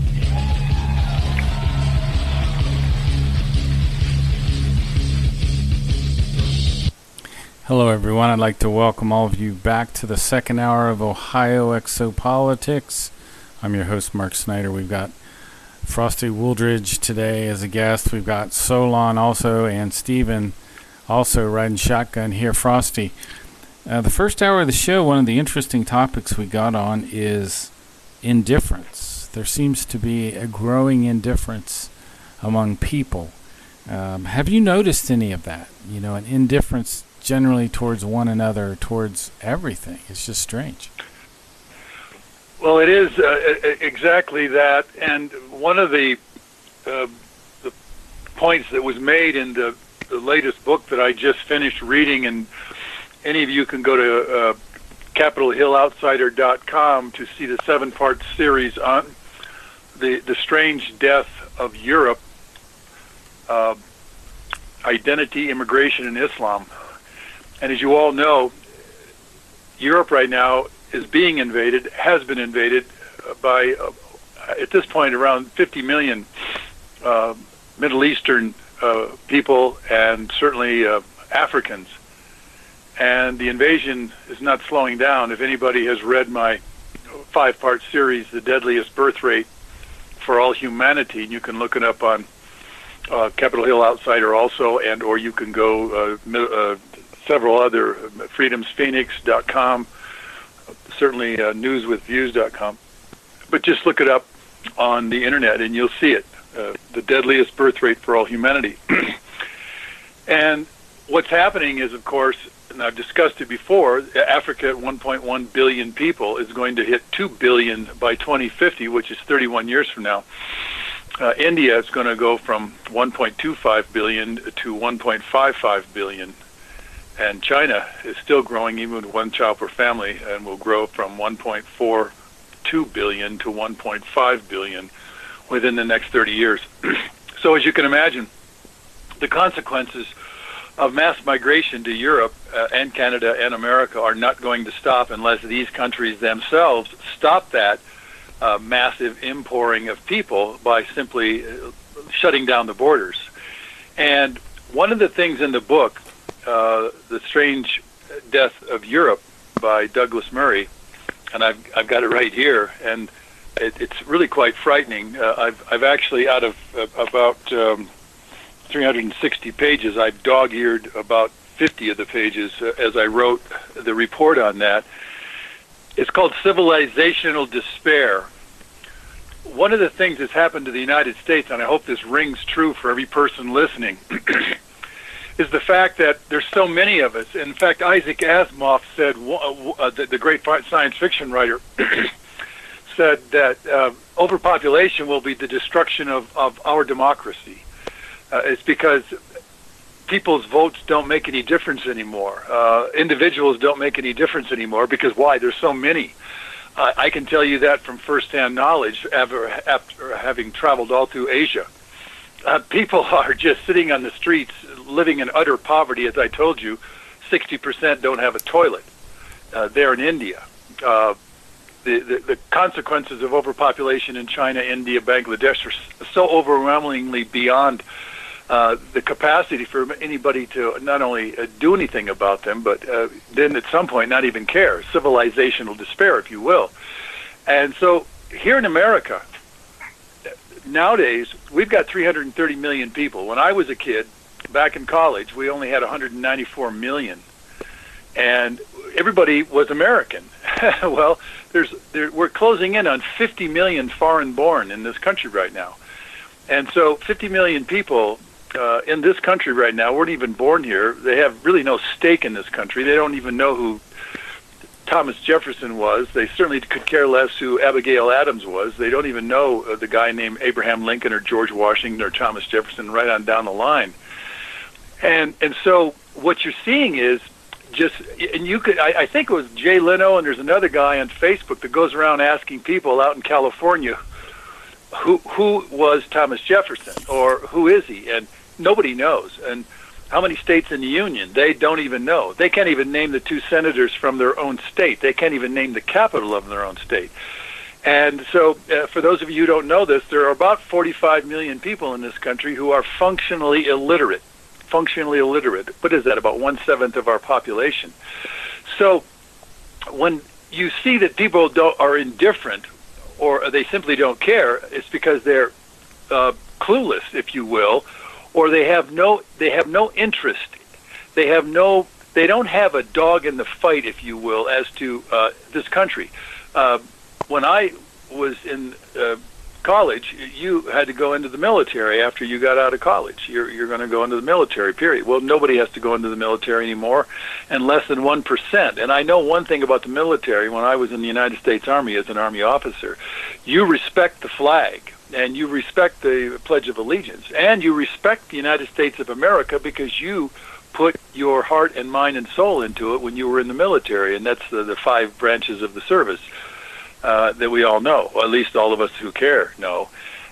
Hello, everyone. I'd like to welcome all of you back to the second hour of Ohio Exopolitics. I'm your host, Mark Snyder. We've got Frosty Wooldridge today as a guest. We've got Solon also and Steven also riding shotgun here. Frosty, the first hour of the show, one of the interesting topics we got on is indifference. There seems to be a growing indifference among people. Have you noticed any of that? You know, an indifference generally towards one another, towards everything. It's just strange. Well, it is exactly that. And one of the points that was made in the latest book that I just finished reading, and any of you can go to CapitolHillOutsider.com to see the 7-part series on the strange death of Europe, identity, immigration, and Islam. And as you all know, Europe right now is being invaded, has been invaded by, at this point, around 50 million Middle Eastern people, and certainly Africans. And the invasion is not slowing down. If anybody has read my 5-part series, The Deadliest Birth Rate for All Humanity, and you can look it up on Capitol Hill Outsider also, and or you can go several other, freedomsphoenix.com, certainly newswithviews.com. But just look it up on the internet and you'll see it, The Deadliest Birth Rate for All Humanity. And what's happening is, of course, and I've discussed it before, Africa at 1.1 billion people is going to hit 2 billion by 2050, which is 31 years from now. India is going to go from 1.25 billion to 1.55 billion. And China is still growing, even with one child per family, and will grow from 1.42 billion to 1.5 billion within the next 30 years. So as you can imagine, the consequences of mass migration to Europe and Canada and America are not going to stop unless these countries themselves stop that massive importing of people by simply shutting down the borders. And one of the things in the book, The Strange Death of Europe by Douglas Murray, and I've got it right here, and it's really quite frightening. I've actually, out of about 360 pages, I've dog-eared about 50 of the pages as I wrote the report on that. It's called Civilizational Despair. One of the things that's happened to the United States, and I hope this rings true for every person listening, is the fact that there's so many of us. In fact, Isaac Asimov said, the great science fiction writer, said that overpopulation will be the destruction of our democracy. It's because people's votes don't make any difference anymore. Individuals don't make any difference anymore because why? There's so many. I can tell you that from firsthand knowledge after having traveled all through Asia. People are just sitting on the streets, living in utter poverty. As I told you, 60% don't have a toilet there in India. The consequences of overpopulation in China, India, Bangladesh are so overwhelmingly beyond the capacity for anybody to not only do anything about them, but then at some point not even care. Civilizational despair, if you will. And so here in America, nowadays, we've got 330 million people. When I was a kid, back in college, we only had 194 million. And everybody was American. Well, we're closing in on 50 million foreign-born in this country right now. And so 50 million people in this country right now weren't even born here. They have really no stake in this country. They don't even know who Thomas Jefferson was. They certainly could care less who Abigail Adams was. They don't even know the guy named Abraham Lincoln or George Washington or Thomas Jefferson right on down the line. And so what you're seeing is just, and you could, I think it was Jay Leno, and there's another guy on Facebook that goes around asking people out in California, who was Thomas Jefferson, or who is he? And nobody knows. And how many states in the Union? They don't even know. They can't even name the 2 senators from their own state. They can't even name the capital of their own state. And so for those of you who don't know this, there are about 45 million people in this country who are functionally illiterate. Functionally illiterate. What is that? About 1/7 of our population. So when you see that people are indifferent, or they simply don't care, it's because they're clueless, if you will, or they have no interest. They don't have a dog in the fight, if you will, as to this country. When I was in college, you had to go into the military after you got out of college. You're going to go into the military, period. Well, nobody has to go into the military anymore, and less than 1%. And I know one thing about the military. When I was in the United States Army as an Army officer, you respect the flag, and you respect the Pledge of Allegiance, and you respect the United States of America because you put your heart and mind and soul into it when you were in the military, and that's the 5 branches of the service. That we all know, or at least all of us who care know.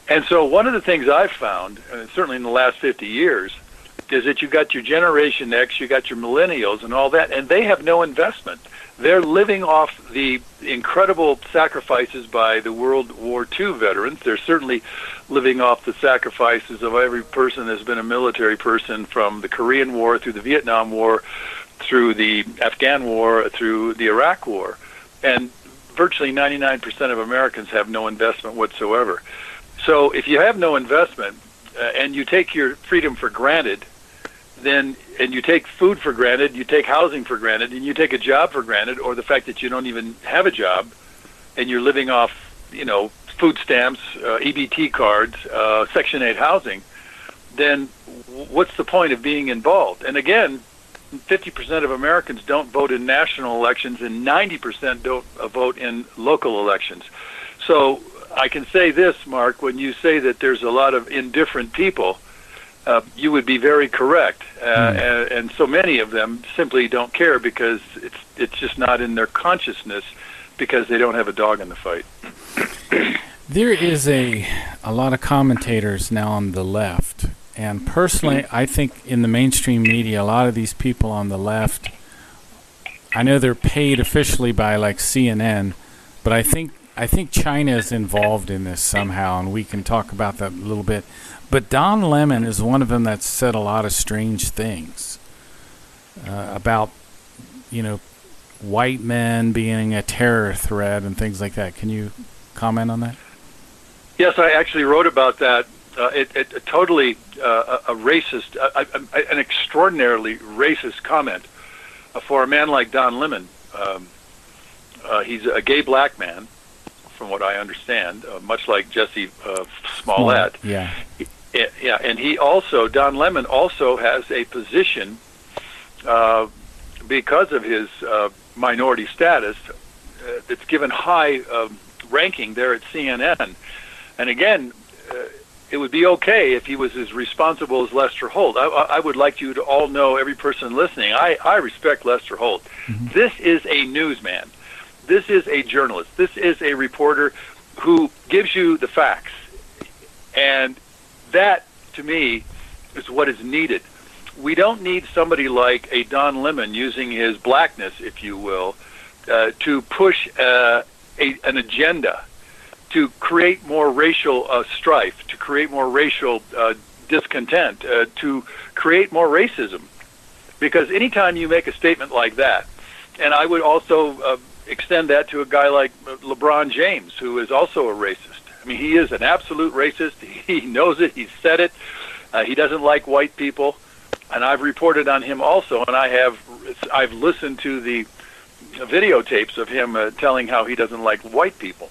And so one of the things I've found, certainly in the last 50 years, is that you got your Generation X, you got your millennials and all that, and they have no investment. They're living off the incredible sacrifices by the World War II veterans. They're certainly living off the sacrifices of every person that's been a military person, from the Korean War through the Vietnam War, through the Afghan War, through the Iraq War. And virtually 99% of Americans have no investment whatsoever. So if you have no investment and you take your freedom for granted, and you take food for granted, you take housing for granted, and you take a job for granted, or the fact that you don't even have a job and you're living off, food stamps, EBT cards, Section 8 housing, then what's the point of being involved? And again, 50% of Americans don't vote in national elections, and 90% don't vote in local elections. So I can say this, Mark, when you say that there's a lot of indifferent people, you would be very correct. And so many of them simply don't care because it's just not in their consciousness, because they don't have a dog in the fight. There is a lot of commentators now on the left. And personally, I think in the mainstream media, a lot of these people on the left, I know they're paid officially by like CNN, but I think China is involved in this somehow, and we can talk about that a little bit. But Don Lemon is one of them that's said a lot of strange things about, white men being a terror threat and things like that. Can you comment on that? Yes, I actually wrote about that. It totally a racist, an extraordinarily racist comment for a man like Don Lemon. He's a gay black man, from what I understand, much like Jesse Smollett. Yeah. Yeah, and Don Lemon also has a position because of his minority status that's given high ranking there at CNN. And again, it would be okay if he was as responsible as Lester Holt. I would like you to all know, every person listening, I respect Lester Holt. Mm-hmm. This is a newsman. This is a journalist. This is a reporter who gives you the facts. And that, to me, is what is needed. We don't need somebody like a Don Lemon using his blackness, if you will, to push an agenda, to create more racial strife, to create more racial discontent, to create more racism. Because anytime you make a statement like that, and I would also extend that to a guy like LeBron James, who is also a racist. I mean, he is an absolute racist. He knows it. He's said it. He doesn't like white people, and I've reported on him also. And I've listened to the videotapes of him telling how he doesn't like white people.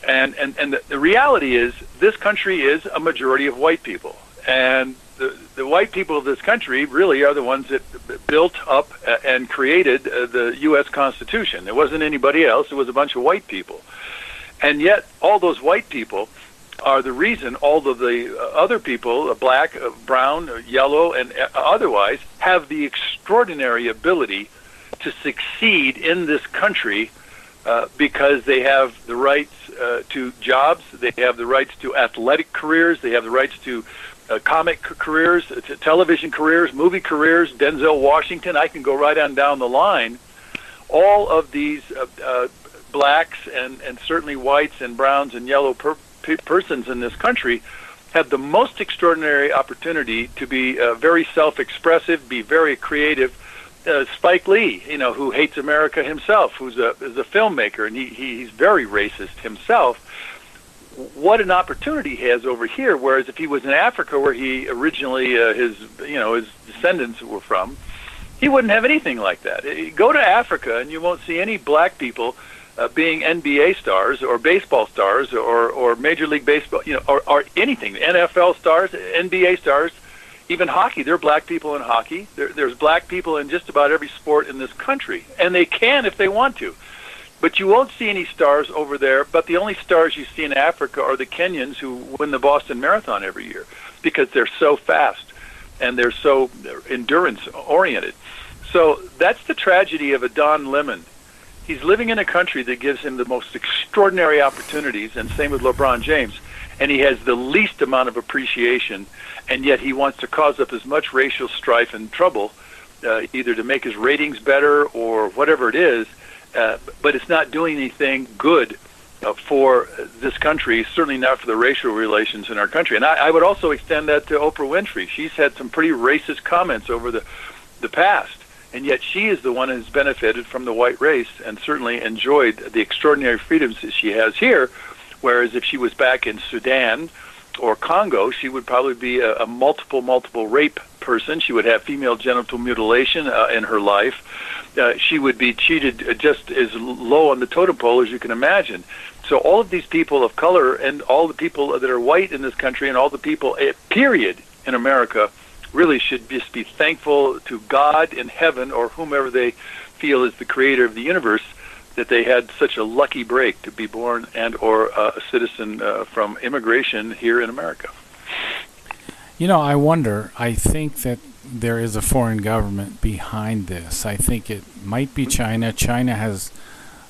And the reality is, this country is a majority of white people, and the white people of this country really are the ones that built up and created the U.S. Constitution. It wasn't anybody else. It was a bunch of white people. And yet, all those white people are the reason all of the other people, black, brown, yellow, and otherwise, have the extraordinary ability to succeed in this country because they have the rights to jobs, they have the rights to athletic careers, they have the rights to comic careers, to television careers, movie careers, Denzel Washington. I can go right on down the line. All of these blacks and certainly whites and browns and yellow persons in this country have the most extraordinary opportunity to be very self-expressive, be very creative. Spike Lee, who hates America himself, is a filmmaker, and he's very racist himself. What an opportunity he has over here. Whereas if he was in Africa, where he originally his descendants were from, he wouldn't have anything like that. Go to Africa, and you won't see any black people being NBA stars or baseball stars or Major League Baseball, or anything, NFL stars, NBA stars, even hockey. There are black people in hockey. There's black people in just about every sport in this country, and they can if they want to. But you won't see any stars over there, but the only stars you see in Africa are the Kenyans who win the Boston Marathon every year because they're so fast and they're so endurance-oriented. So that's the tragedy of a Don Lemon. He's living in a country that gives him the most extraordinary opportunities, and same with LeBron James, and he has the least amount of appreciation, and yet he wants to cause up as much racial strife and trouble, either to make his ratings better or whatever it is, but it's not doing anything good for this country, certainly not for the racial relations in our country. And I would also extend that to Oprah Winfrey. She's had some pretty racist comments over the past, and yet she is the one who's benefited from the white race and certainly enjoyed the extraordinary freedoms that she has here, whereas if she was back in Sudan or Congo, she would probably be a multiple rape person. She would have female genital mutilation in her life. She would be treated just as low on the totem pole as you can imagine. So all of these people of color and all the people that are white in this country and all the people, period, in America, really should just be thankful to God in heaven or whomever they feel is the creator of the universe that they had such a lucky break to be born and or a citizen from immigration here in America. I wonder, I think that there is a foreign government behind this. I think it might be China. China has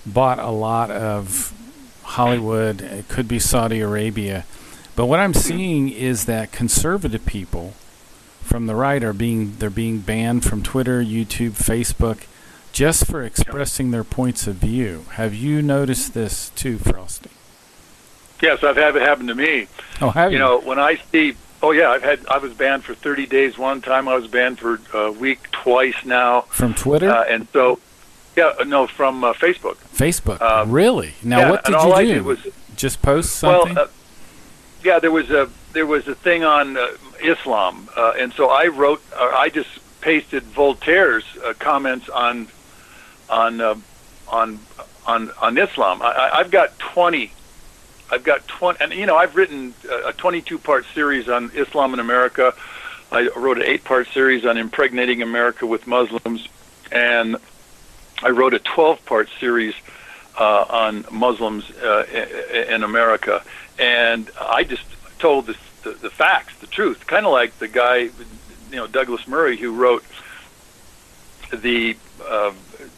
bought a lot of Hollywood. It could be Saudi Arabia. But what I'm seeing is that conservative people from the right are being banned from Twitter, YouTube, Facebook, just for expressing their points of view. Have you noticed this too, Frosty? Yes, I've had it happen to me. Oh, have you? When I see, I was banned for 30 days one time. I was banned for a week twice now. From Twitter? And so, from Facebook. Facebook, really? Now, what did you do? I did was just post something? Well, there was a thing on Islam, and so I just pasted Voltaire's comments on Islam. I've got 20. And I've written a 22-part series on Islam in America. I wrote an 8-part series on impregnating America with Muslims, and I wrote a 12-part series on Muslims in America. And I just told the facts, the truth, kind of like the guy, Douglas Murray, who wrote The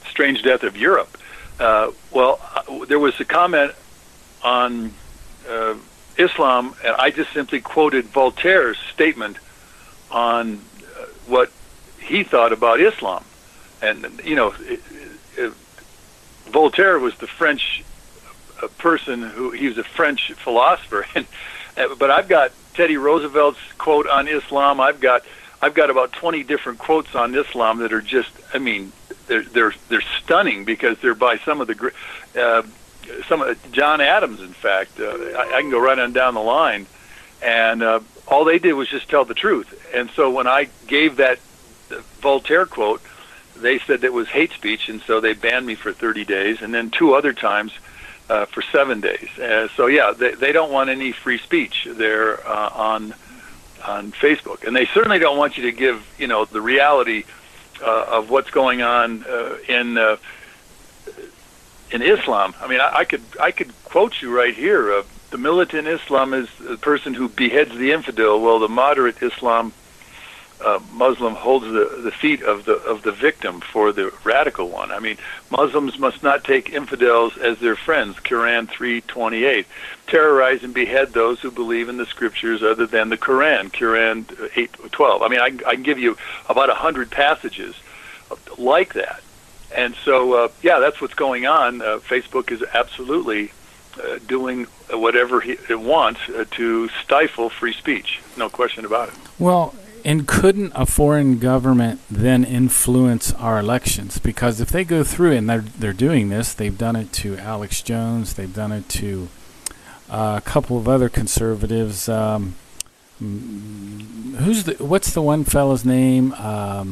Strange Death of Europe. There was a comment on Islam, and I just simply quoted Voltaire's statement on what he thought about Islam. And, Voltaire was the French person he was a French philosopher. But I've got Teddy Roosevelt's quote on Islam. I've got about 20 different quotes on Islam that are just, they're stunning because they're by some of John Adams, in fact. I can go right on down the line, and all they did was just tell the truth. And so when I gave that Voltaire quote, they said it was hate speech, and so they banned me for 30 days, and then 2 other times for 7 days. They don't want any free speech there on Facebook, and they certainly don't want you to give the reality of what's going on in Islam. I could quote you right here. The militant Islam is the person who beheads the infidel. Well, the moderate Islam Muslim holds the feet of the victim for the radical one. Muslims must not take infidels as their friends. Quran 3:28. Terrorize and behead those who believe in the scriptures other than the Quran. Quran 8:12. I can give you about 100 passages like that. And so, that's what's going on. Facebook is absolutely doing whatever it wants to stifle free speech. No question about it. Well, and couldn't a foreign government then influence our elections? Because if they go through and they're doing this, they've done it to Alex Jones, they've done it to a couple of other conservatives. What's the one fellow's name? I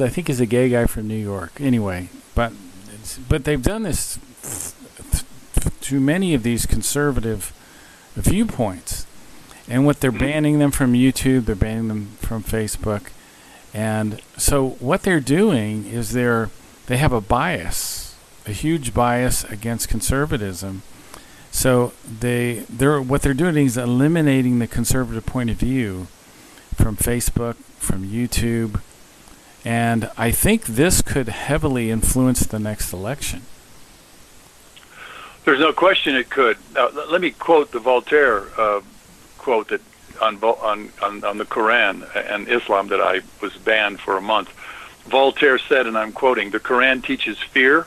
think he's a gay guy from New York. Anyway, but but they've done this to many of these conservative viewpoints. And what they're banning them from YouTube, they're banning them from Facebook. And so what they're doing is they have a bias, a huge bias against conservatism. So what they're doing is eliminating the conservative point of view from Facebook, from YouTube. And I think this could heavily influence the next election. There's no question it could. Now, let me quote the Voltaire quote that on the Quran and Islam that I was banned for a month. Voltaire said, and I'm quoting, "The Quran teaches fear,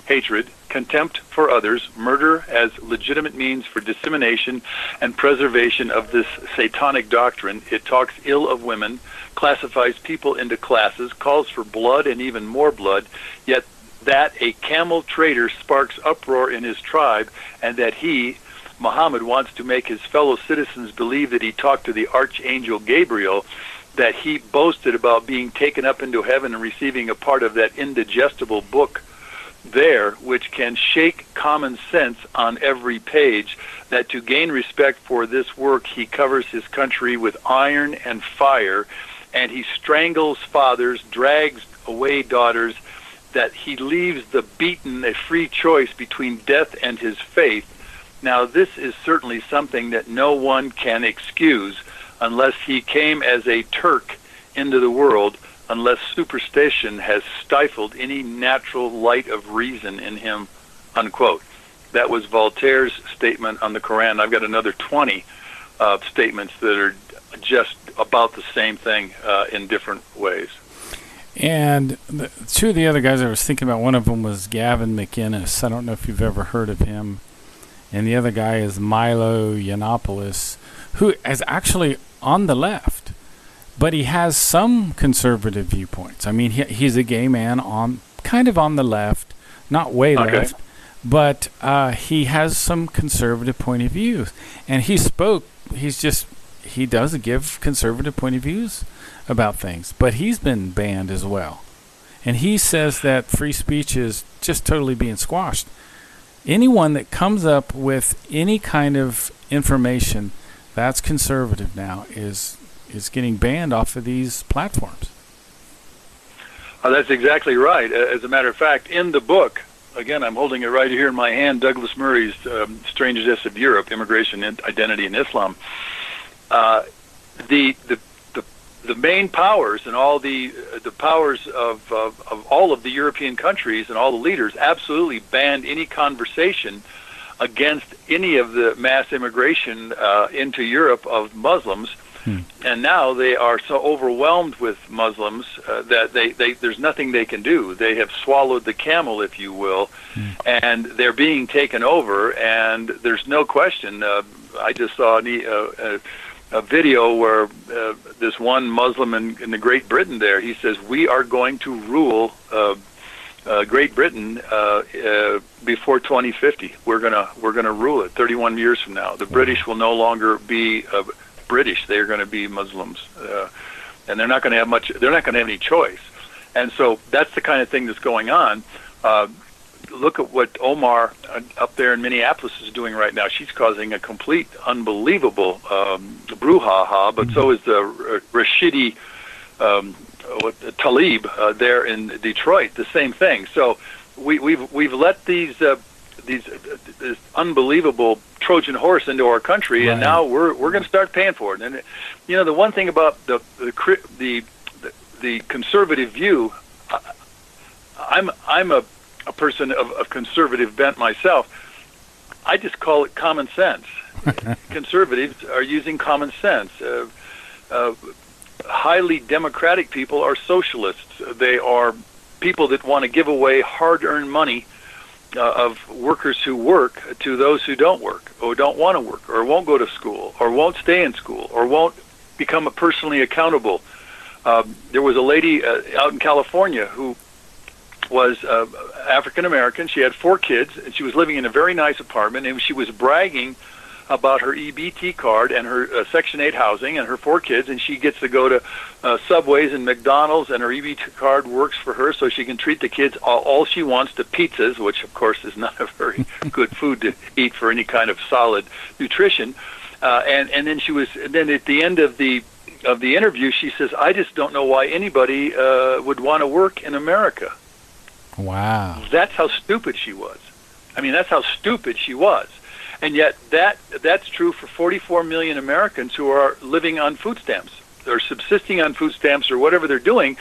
hatred, contempt for others, murder as legitimate means for dissemination and preservation of this satanic doctrine. It talks ill of women, classifies people into classes, calls for blood and even more blood, yet that a camel trader sparks uproar in his tribe, and that he, Muhammad, wants to make his fellow citizens believe that he talked to the archangel Gabriel, that he boasted about being taken up into heaven and receiving a part of that indigestible book there, which can shake common sense on every page, that to gain respect for this work he covers his country with iron and fire, and he strangles fathers, drags away daughters, that he leaves the beaten a free choice between death and his faith. Now this is certainly something that no one can excuse unless he came as a Turk into the world, unless superstition has stifled any natural light of reason in him," unquote. That was Voltaire's statement on the Quran. I've got another 20 statements that are just about the same thing in different ways. And two of the other guys I was thinking about, one of them was Gavin McInnes. I don't know if you've ever heard of him. And the other guy is Milo Yiannopoulos, who is actually on the left, but he has some conservative viewpoints. I mean, he's a gay man kind of on the left, not way left, but he has some conservative point of views. And he does give conservative point of views about things, but he's been banned as well. And he says that free speech is just totally being squashed. Anyone that comes up with any kind of information that's conservative now is getting banned off of these platforms. That's exactly right. As a matter of fact, in the book, again, I'm holding it right here in my hand, Douglas Murray's Strangeness of Europe, Immigration, Identity, and Islam. The main powers and all the powers of all of the European countries and all the leaders absolutely banned any conversation against any of the mass immigration into Europe of Muslims. And now they are so overwhelmed with Muslims that there's nothing they can do. They have swallowed the camel, if you will, and they're being taken over. And there's no question. I just saw a video where this one Muslim in the Great Britain there, he says, "We are going to rule Great Britain before 2050. We're gonna rule it 31 years from now. The British will no longer be British. They're going to be Muslims, and they're not going to have much. They're not going to have any choice. And so that's the kind of thing that's going on. Look at what Omar up there in Minneapolis is doing right now. She's causing a complete, unbelievable brouhaha. But so is the Rashidi Tlaib there in Detroit. The same thing. So we've let these this unbelievable Trojan horse into our country, and now we're going to start paying for it. And you know, the one thing about the conservative view, I'm a person of conservative bent myself. I just call it common sense. Conservatives are using common sense. Highly democratic people are socialists. They are people that want to give away hard-earned money of workers who work to those who don't work, or don't want to work, or won't go to school, or won't stay in school, or won't become personally accountable. There was a lady out in California who was African American. She had 4 kids, and she was living in a very nice apartment, and she was bragging about her EBT card and her Section 8 housing and her 4 kids, and she gets to go to Subways and McDonald's, and her EBT card works for her so she can treat the kids all she wants to pizzas, which of course is not a very good food to eat for any kind of solid nutrition. And then at the end of the interview, she says, "I just don't know why anybody would want to work in America." Wow. That's how stupid she was. I mean, that's how stupid she was. And yet that's true for 44 million Americans who are living on food stamps or subsisting on food stamps or whatever they're doing.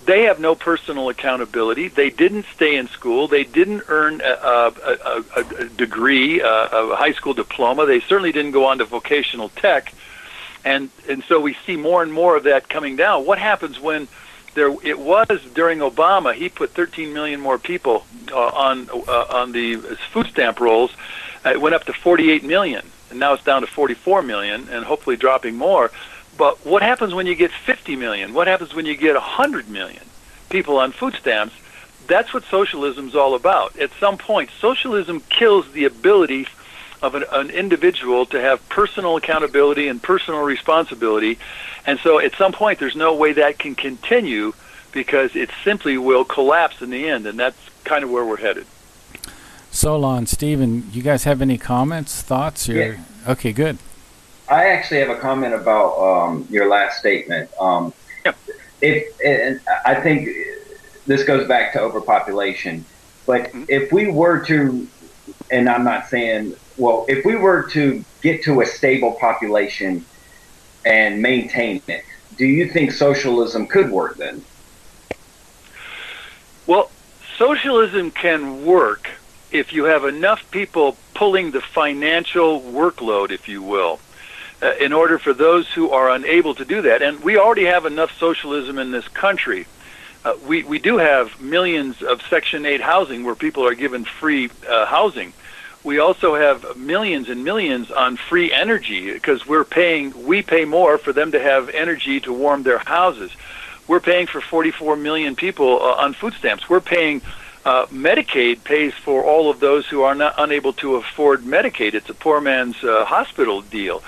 They have no personal accountability. They didn't stay in school. They didn't earn a degree, a high school diploma. They certainly didn't go on to vocational tech. And so we see more and more of that coming down. What happens when it was during Obama? He put 13 million more people on the food stamp rolls. It went up to 48 million, and now it's down to 44 million, and hopefully dropping more. But what happens when you get 50 million? What happens when you get 100 million people on food stamps? That's what socialism is all about. At some point, socialism kills the ability of an individual to have personal accountability and personal responsibility. And so at some point, there's no way that can continue because it simply will collapse in the end, and that's kind of where we're headed. Solon, Stephen, you guys have any comments, thoughts? Yeah. Okay, good. I actually have a comment about your last statement. And I think this goes back to overpopulation. But if we were to, and I'm not saying, well, if we were to get to a stable population and maintain it, do you think socialism could work then? Well, socialism can work if you have enough people pulling the financial workload, if you will, in order for those who are unable to do that. And we already have enough socialism in this country. We do have millions of Section 8 housing where people are given free housing. We also have millions and millions on free energy because we pay more for them to have energy to warm their houses. We're paying for 44 million people on food stamps. We're paying Medicaid pays for all of those who are not unable to afford Medicaid. It's a poor man's hospital deal.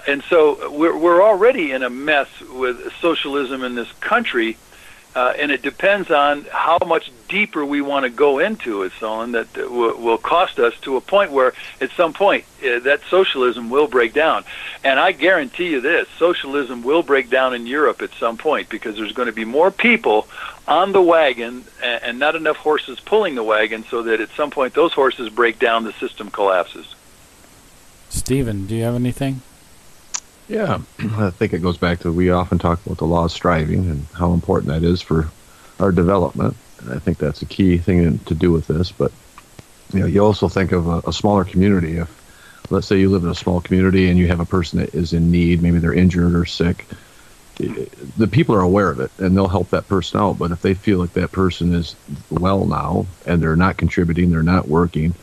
And so we're already in a mess with socialism in this country, and it depends on how much deeper we want to go into it, Solon, that will cost us to a point where at some point that socialism will break down. And I guarantee you this, socialism will break down in Europe at some point because there's going to be more people on the wagon and not enough horses pulling the wagon so that at some point those horses break down, the system collapses. Stephen, do you have anything? Yeah, I think it goes back to, we often talk about the law of striving and how important that is for our development. And I think that's a key thing to do with this. But you also think of a smaller community. If, let's say you live in a small community and you have a person that is in need, maybe they're injured or sick, the people are aware of it and they'll help that person out. But if they feel like that person is well now and they're not contributing, they're not working,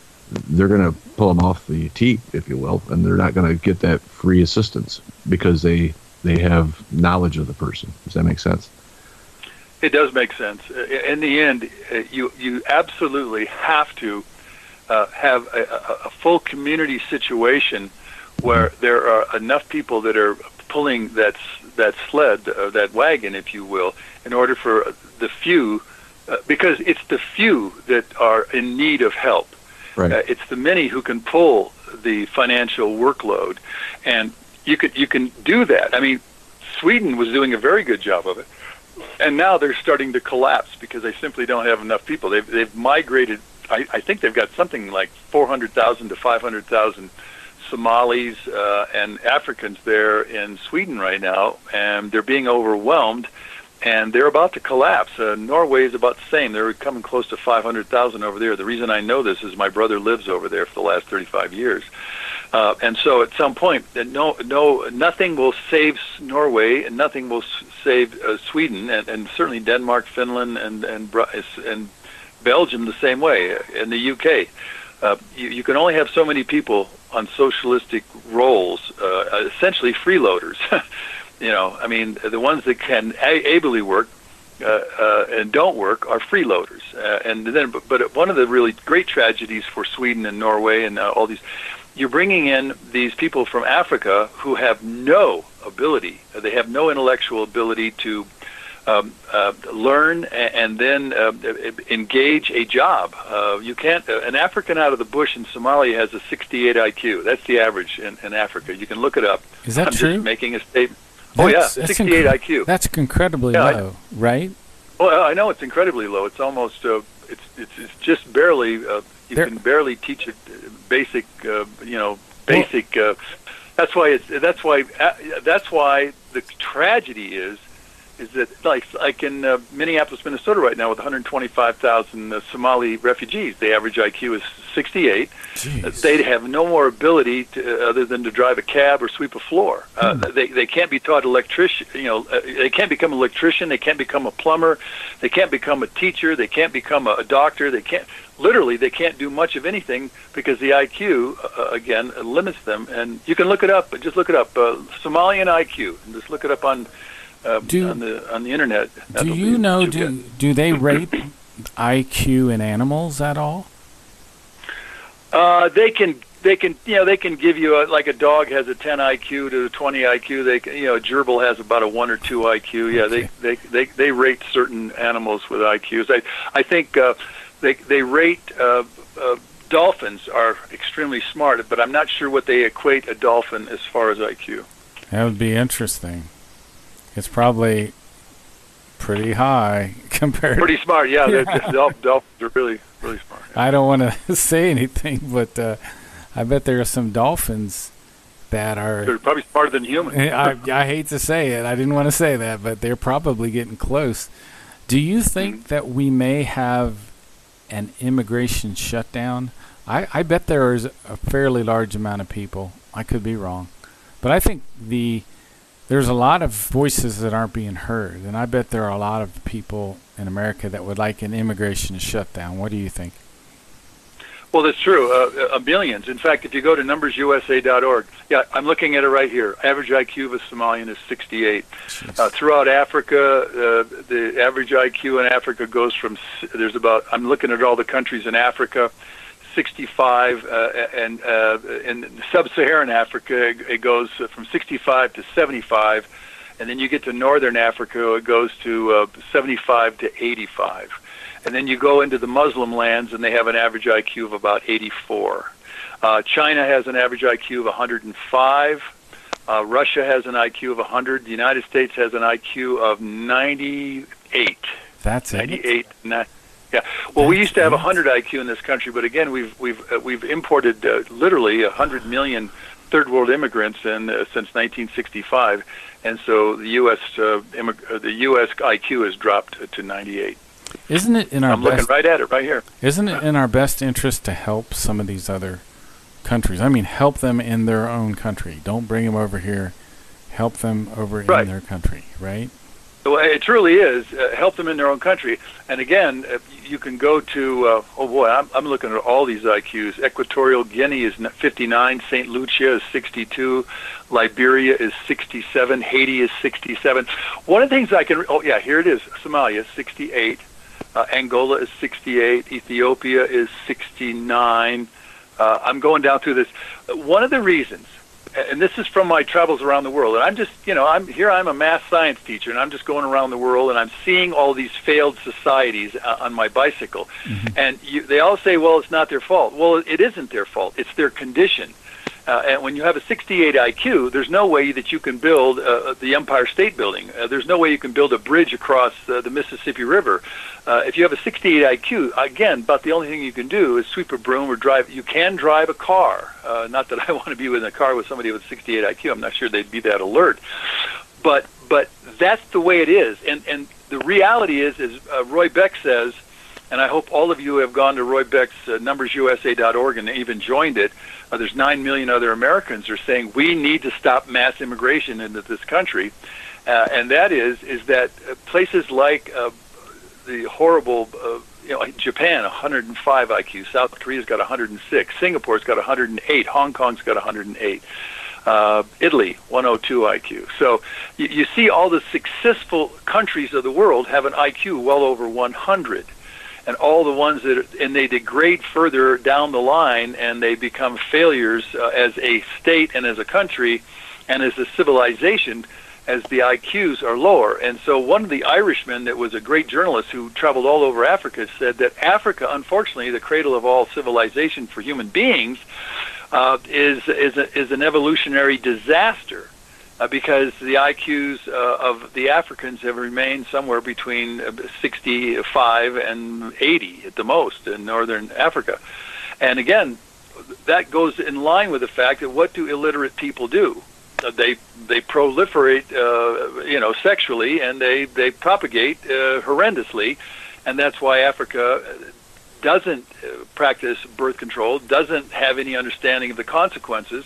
they're going to pull them off the teat, if you will, and they're not going to get that free assistance because they have knowledge of the person. Does that make sense? It does make sense. In the end, you absolutely have to have a full community situation where there are enough people that are pulling that sled, that wagon, if you will, in order for the few, because it's the few that are in need of help. Right. It's the many who can pull the financial workload, and you can do that. I mean, Sweden was doing a very good job of it, and now they're starting to collapse because they simply don't have enough people. They've migrated. I think they've got something like 400,000 to 500,000 Somalis and Africans there in Sweden right now, and they're being overwhelmed. And they're about to collapse. Norway is about the same. They're coming close to 500,000 over there. The reason I know this is my brother lives over there for the last 35 years. And so at some point, nothing will save Norway, and nothing will save Sweden, and certainly Denmark, Finland, and Belgium the same way, and the UK. You can only have so many people on socialistic roles, essentially freeloaders. I mean, the ones that can ably work and don't work are freeloaders. But one of the really great tragedies for Sweden and Norway and all these you're bringing in these people from Africa who have no ability. They have no intellectual ability to learn and then engage a job. You can't. An African out of the bush in Somalia has a 68 IQ. That's the average in Africa. You can look it up. Is that I'm true? Just making a statement. That's 68 IQ. That's incredibly low, right? Well, I know it's incredibly low. It's almost it's just barely. You can barely teach it basic. Basic. That's why the tragedy is that like in Minneapolis, Minnesota right now with 125,000 Somali refugees, the average IQ is 68. They have no more ability other than to drive a cab or sweep a floor. They can't be taught electrician. They can't become an electrician. They can't become a plumber. They can't become a teacher. They can't become a doctor. They can't. Literally, they can't do much of anything because the IQ again limits them. And you can look it up. Just look it up. Somalian IQ. And just look it up on the internet. Do you know? Do they rate IQ in animals at all? They can give you like a dog has a 10 IQ to a 20 IQ. A gerbil has about a 1 or 2 IQ. Yeah, okay. They rate certain animals with IQs. I think they rate dolphins are extremely smart, but I'm not sure what they equate a dolphin as far as IQ. That would be interesting. It's probably pretty high compared. Pretty smart, yeah. Dolphins are really, really smart. Yeah. I don't want to say anything, but I bet there are some dolphins that are. They're probably smarter than humans. I hate to say it. I didn't want to say that, but they're probably getting close. Do you think that we may have an immigration shutdown? I bet there is a fairly large amount of people. I could be wrong, but I think there's a lot of voices that aren't being heard, and I bet there are a lot of people in America that would like an immigration shutdown. What do you think? Well, that's true. Millions. In fact, if you go to numbersusa.org, I'm looking at it right here. Average IQ of a Somalian is 68. Throughout Africa, the average IQ in Africa goes from I'm looking at all the countries in Africa, 65, and in sub-Saharan Africa, it goes from 65 to 75, and then you get to Northern Africa, it goes to 75 to 85. And then you go into the Muslim lands, and they have an average IQ of about 84. China has an average IQ of 105. Russia has an IQ of 100. The United States has an IQ of 98. That's it. 98. Yeah. Well, we used to have 100 IQ in this country, but again, we've imported literally 100 million third world immigrants since 1965, and so the U.S. IQ has dropped to 98. Isn't it in our? I'm looking right at it right here. Isn't it in our best interest to help some of these other countries? I mean, help them in their own country. Don't bring them over here. Help them over in their country, right? Well, it truly is. Help them in their own country. And again, you can go to, I'm looking at all these IQs. Equatorial Guinea is 59. St. Lucia is 62. Liberia is 67. Haiti is 67. One of the things here it is. Somalia, 68. Angola is 68. Ethiopia is 69. I'm going down through this. One of the reasons, and this is from my travels around the world, and I'm just, I'm a math science teacher, and I'm just going around the world, and I'm seeing all these failed societies on my bicycle. Mm-hmm. And they all say, well, it's not their fault. Well, it isn't their fault. It's their condition. And when you have a 68 IQ, there's no way that you can build the Empire State Building. There's no way you can build a bridge across the Mississippi River. If you have a 68 IQ, again, about the only thing you can do is sweep a broom or drive. You can drive a car. Not that I want to be in a car with somebody with 68 IQ. I'm not sure they'd be that alert. But that's the way it is. And the reality is Roy Beck says, and I hope all of you have gone to Roy Beck's numbersusa.org and even joined it. There's 9 million other Americans are saying we need to stop mass immigration into this country, and that is that places like the horrible, Japan, 105 IQ, South Korea's got 106, Singapore's got 108, Hong Kong's got 108. Italy, 102 IQ. So you see all the successful countries of the world have an IQ well over 100. and all the ones and they degrade further down the line, and they become failures as a state and as a country and as a civilization, as the IQs are lower. And so one of the Irishmen that was a great journalist who traveled all over Africa said that Africa, unfortunately, the cradle of all civilization for human beings, is an evolutionary disaster. Because the IQs of the Africans have remained somewhere between 65 and 80 at the most in northern Africa. And again, that goes in line with the fact that what do illiterate people do? They proliferate, sexually, and they propagate horrendously, and that's why Africa doesn't practice birth control, doesn't have any understanding of the consequences.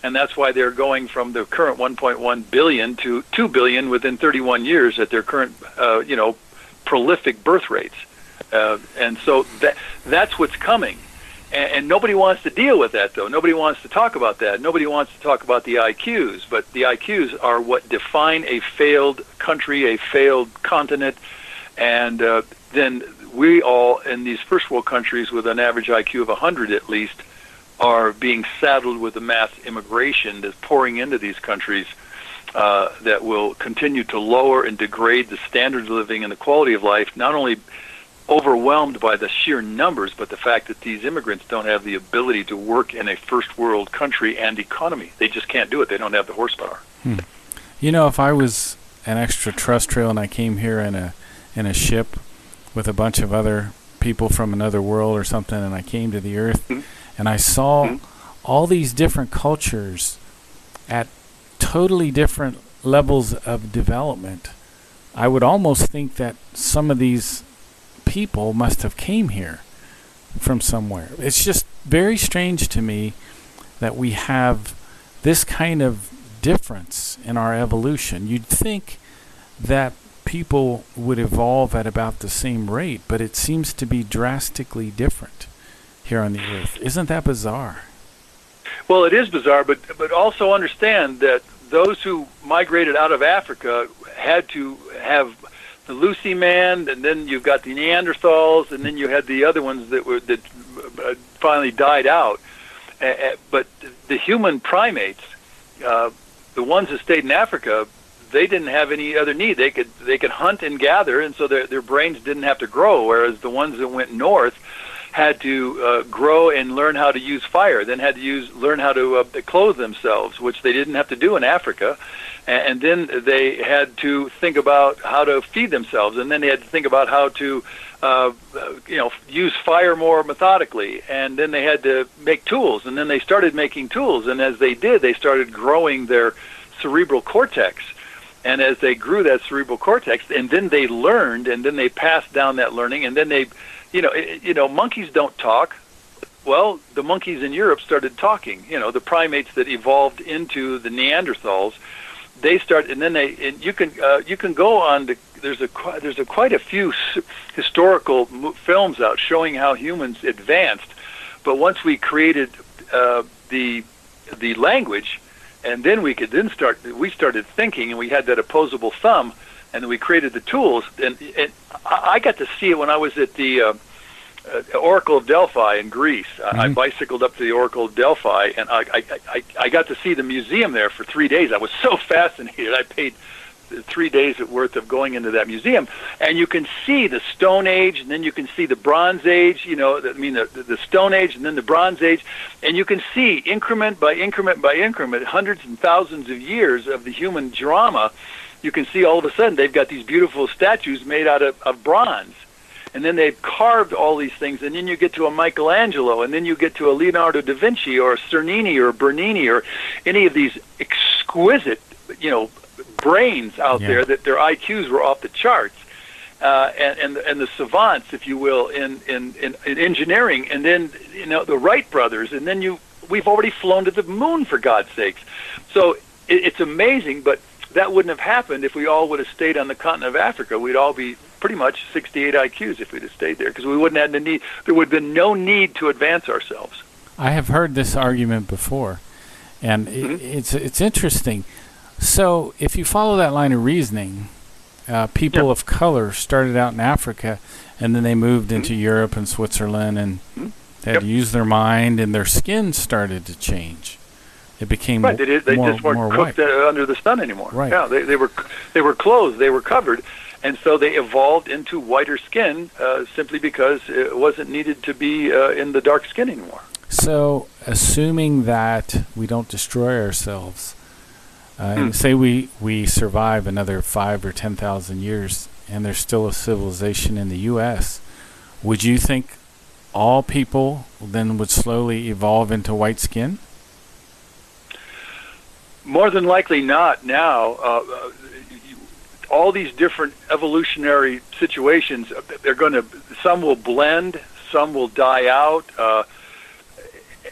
And that's why they're going from the current 1.1 billion to 2 billion within 31 years at their current, prolific birth rates. And so that's what's coming. And nobody wants to deal with that, though. Nobody wants to talk about that. Nobody wants to talk about the IQs. But the IQs are what define a failed country, a failed continent. And then we all, in these first world countries with an average IQ of 100 at least, are being saddled with the mass immigration that's pouring into these countries that will continue to lower and degrade the standard of living and the quality of life, not only overwhelmed by the sheer numbers, but the fact that these immigrants don't have the ability to work in a first world country and economy. They just can't do it. They don't have the horsepower. If I was an extraterrestrial and I came here in a ship with a bunch of other people from another world or something, and I came to the Earth, and I saw all these different cultures at totally different levels of development, I would almost think that some of these people must have came here from somewhere. It's just very strange to me that we have this kind of difference in our evolution. You'd think that people would evolve at about the same rate, but it seems to be drastically different here on the Earth. Isn't that bizarre? Well, it is bizarre, but also understand that those who migrated out of Africa had to have the Lucy man, and then you've got the Neanderthals, and then you had the other ones that finally died out. But the human primates, the ones that stayed in Africa, they didn't have any other need. They could hunt and gather, and so their brains didn't have to grow. Whereas the ones that went north had to grow and learn how to use fire, then had to learn how to clothe themselves, which they didn't have to do in Africa. And then they had to think about how to feed themselves, and then they had to think about how to use fire more methodically, and then they had to make tools, and then they started making tools, and as they did, they started growing their cerebral cortex. And as they grew that cerebral cortex, and then they learned, and then they passed down that learning, and then they, monkeys don't talk. Well, the monkeys in Europe started talking. The primates that evolved into the Neanderthals, they start, and then you can go on to. There's quite a few historical films out showing how humans advanced, but once we created the language. And then we started thinking, and we had that opposable thumb, and then we created the tools. And I got to see it when I was at the Oracle of Delphi in Greece. I bicycled up to the Oracle of Delphi, and I got to see the museum there for 3 days. I was so fascinated. I paid 3 days worth of going into that museum, and you can see the Stone Age, and then you can see the Bronze Age. The Stone Age, and then the Bronze Age, and you can see increment by increment by increment, hundreds and thousands of years of the human drama. You can see all of a sudden they've got these beautiful statues made out of bronze, and then they've carved all these things, and then you get to a Michelangelo, and then you get to a Leonardo da Vinci or a Cernini or a Bernini or any of these exquisite, brains out there that their IQs were off the charts, and the savants, if you will, in engineering, and then the Wright brothers, and then we've already flown to the moon, for God's sakes. So it's amazing, but that wouldn't have happened if we all would have stayed on the continent of Africa. We'd all be pretty much 68 IQs if we'd have stayed there, because we wouldn't have the need. There would have been no need to advance ourselves. I have heard this argument before, and it's interesting. So if you follow that line of reasoning, people of color started out in Africa, and then they moved into Europe and Switzerland, and they had to use their mind, and their skin started to change. It became right. They just weren't cooked under the sun anymore. Right. Yeah, they were clothed, they were covered, and so they evolved into whiter skin simply because it wasn't needed to be in the dark skin anymore. So, assuming that we don't destroy ourselves, and say we survive another 5,000 or 10,000 years, and there's still a civilization in the U.S., would you think all people then would slowly evolve into white skin? More than likely not now. All these different evolutionary situations, some will blend, some will die out.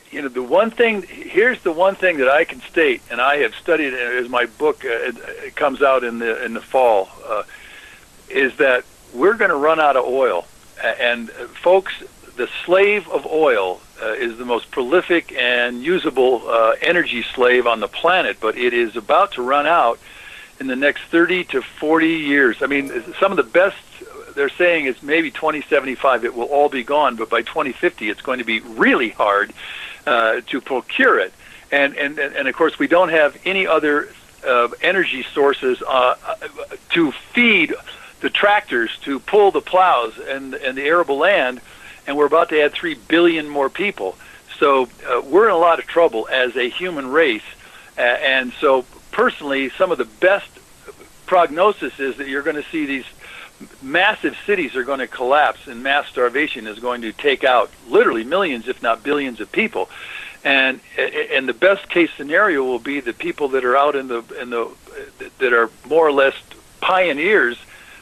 Here's the one thing that I can state, and I have studied it as my book it comes out in the fall, is that we're going to run out of oil. And folks, the slave of oil is the most prolific and usable energy slave on the planet, but it is about to run out in the next 30 to 40 years. I mean, some of the best they're saying is maybe 2075 it will all be gone, but by 2050 it's going to be really hard to procure it. And of course we don't have any other energy sources to feed the tractors to pull the plows and the arable land, and we're about to add 3 billion more people. So we're in a lot of trouble as a human race. And so personally, some of the best prognosis is that you're going to see these massive cities are going to collapse, and mass starvation is going to take out literally millions, if not billions, of people. And the best case scenario will be the people that are out that are more or less pioneers.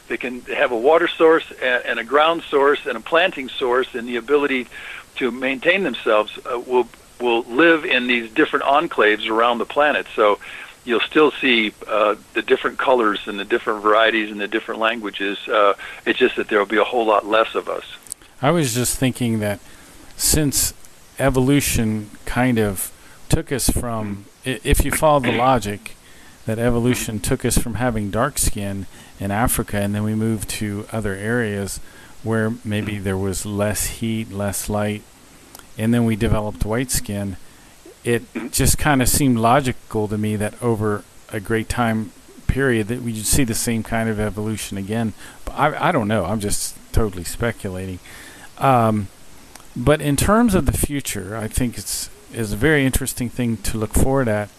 They can have a water source and a ground source and a planting source, and the ability to maintain themselves will live in these different enclaves around the planet. So you'll still see the different colors and the different varieties and the different languages. It's just that there will be a whole lot less of us. I was just thinking that since evolution kind of took us from, if you follow the logic, that evolution took us from having dark skin in Africa, and then we moved to other areas where maybe there was less heat, less light, and then we developed white skin. It just kind of seemed logical to me that over a great time period that we'd see the same kind of evolution again. But I don't know. I'm just totally speculating. But in terms of the future, I think it's a very interesting thing to look forward at.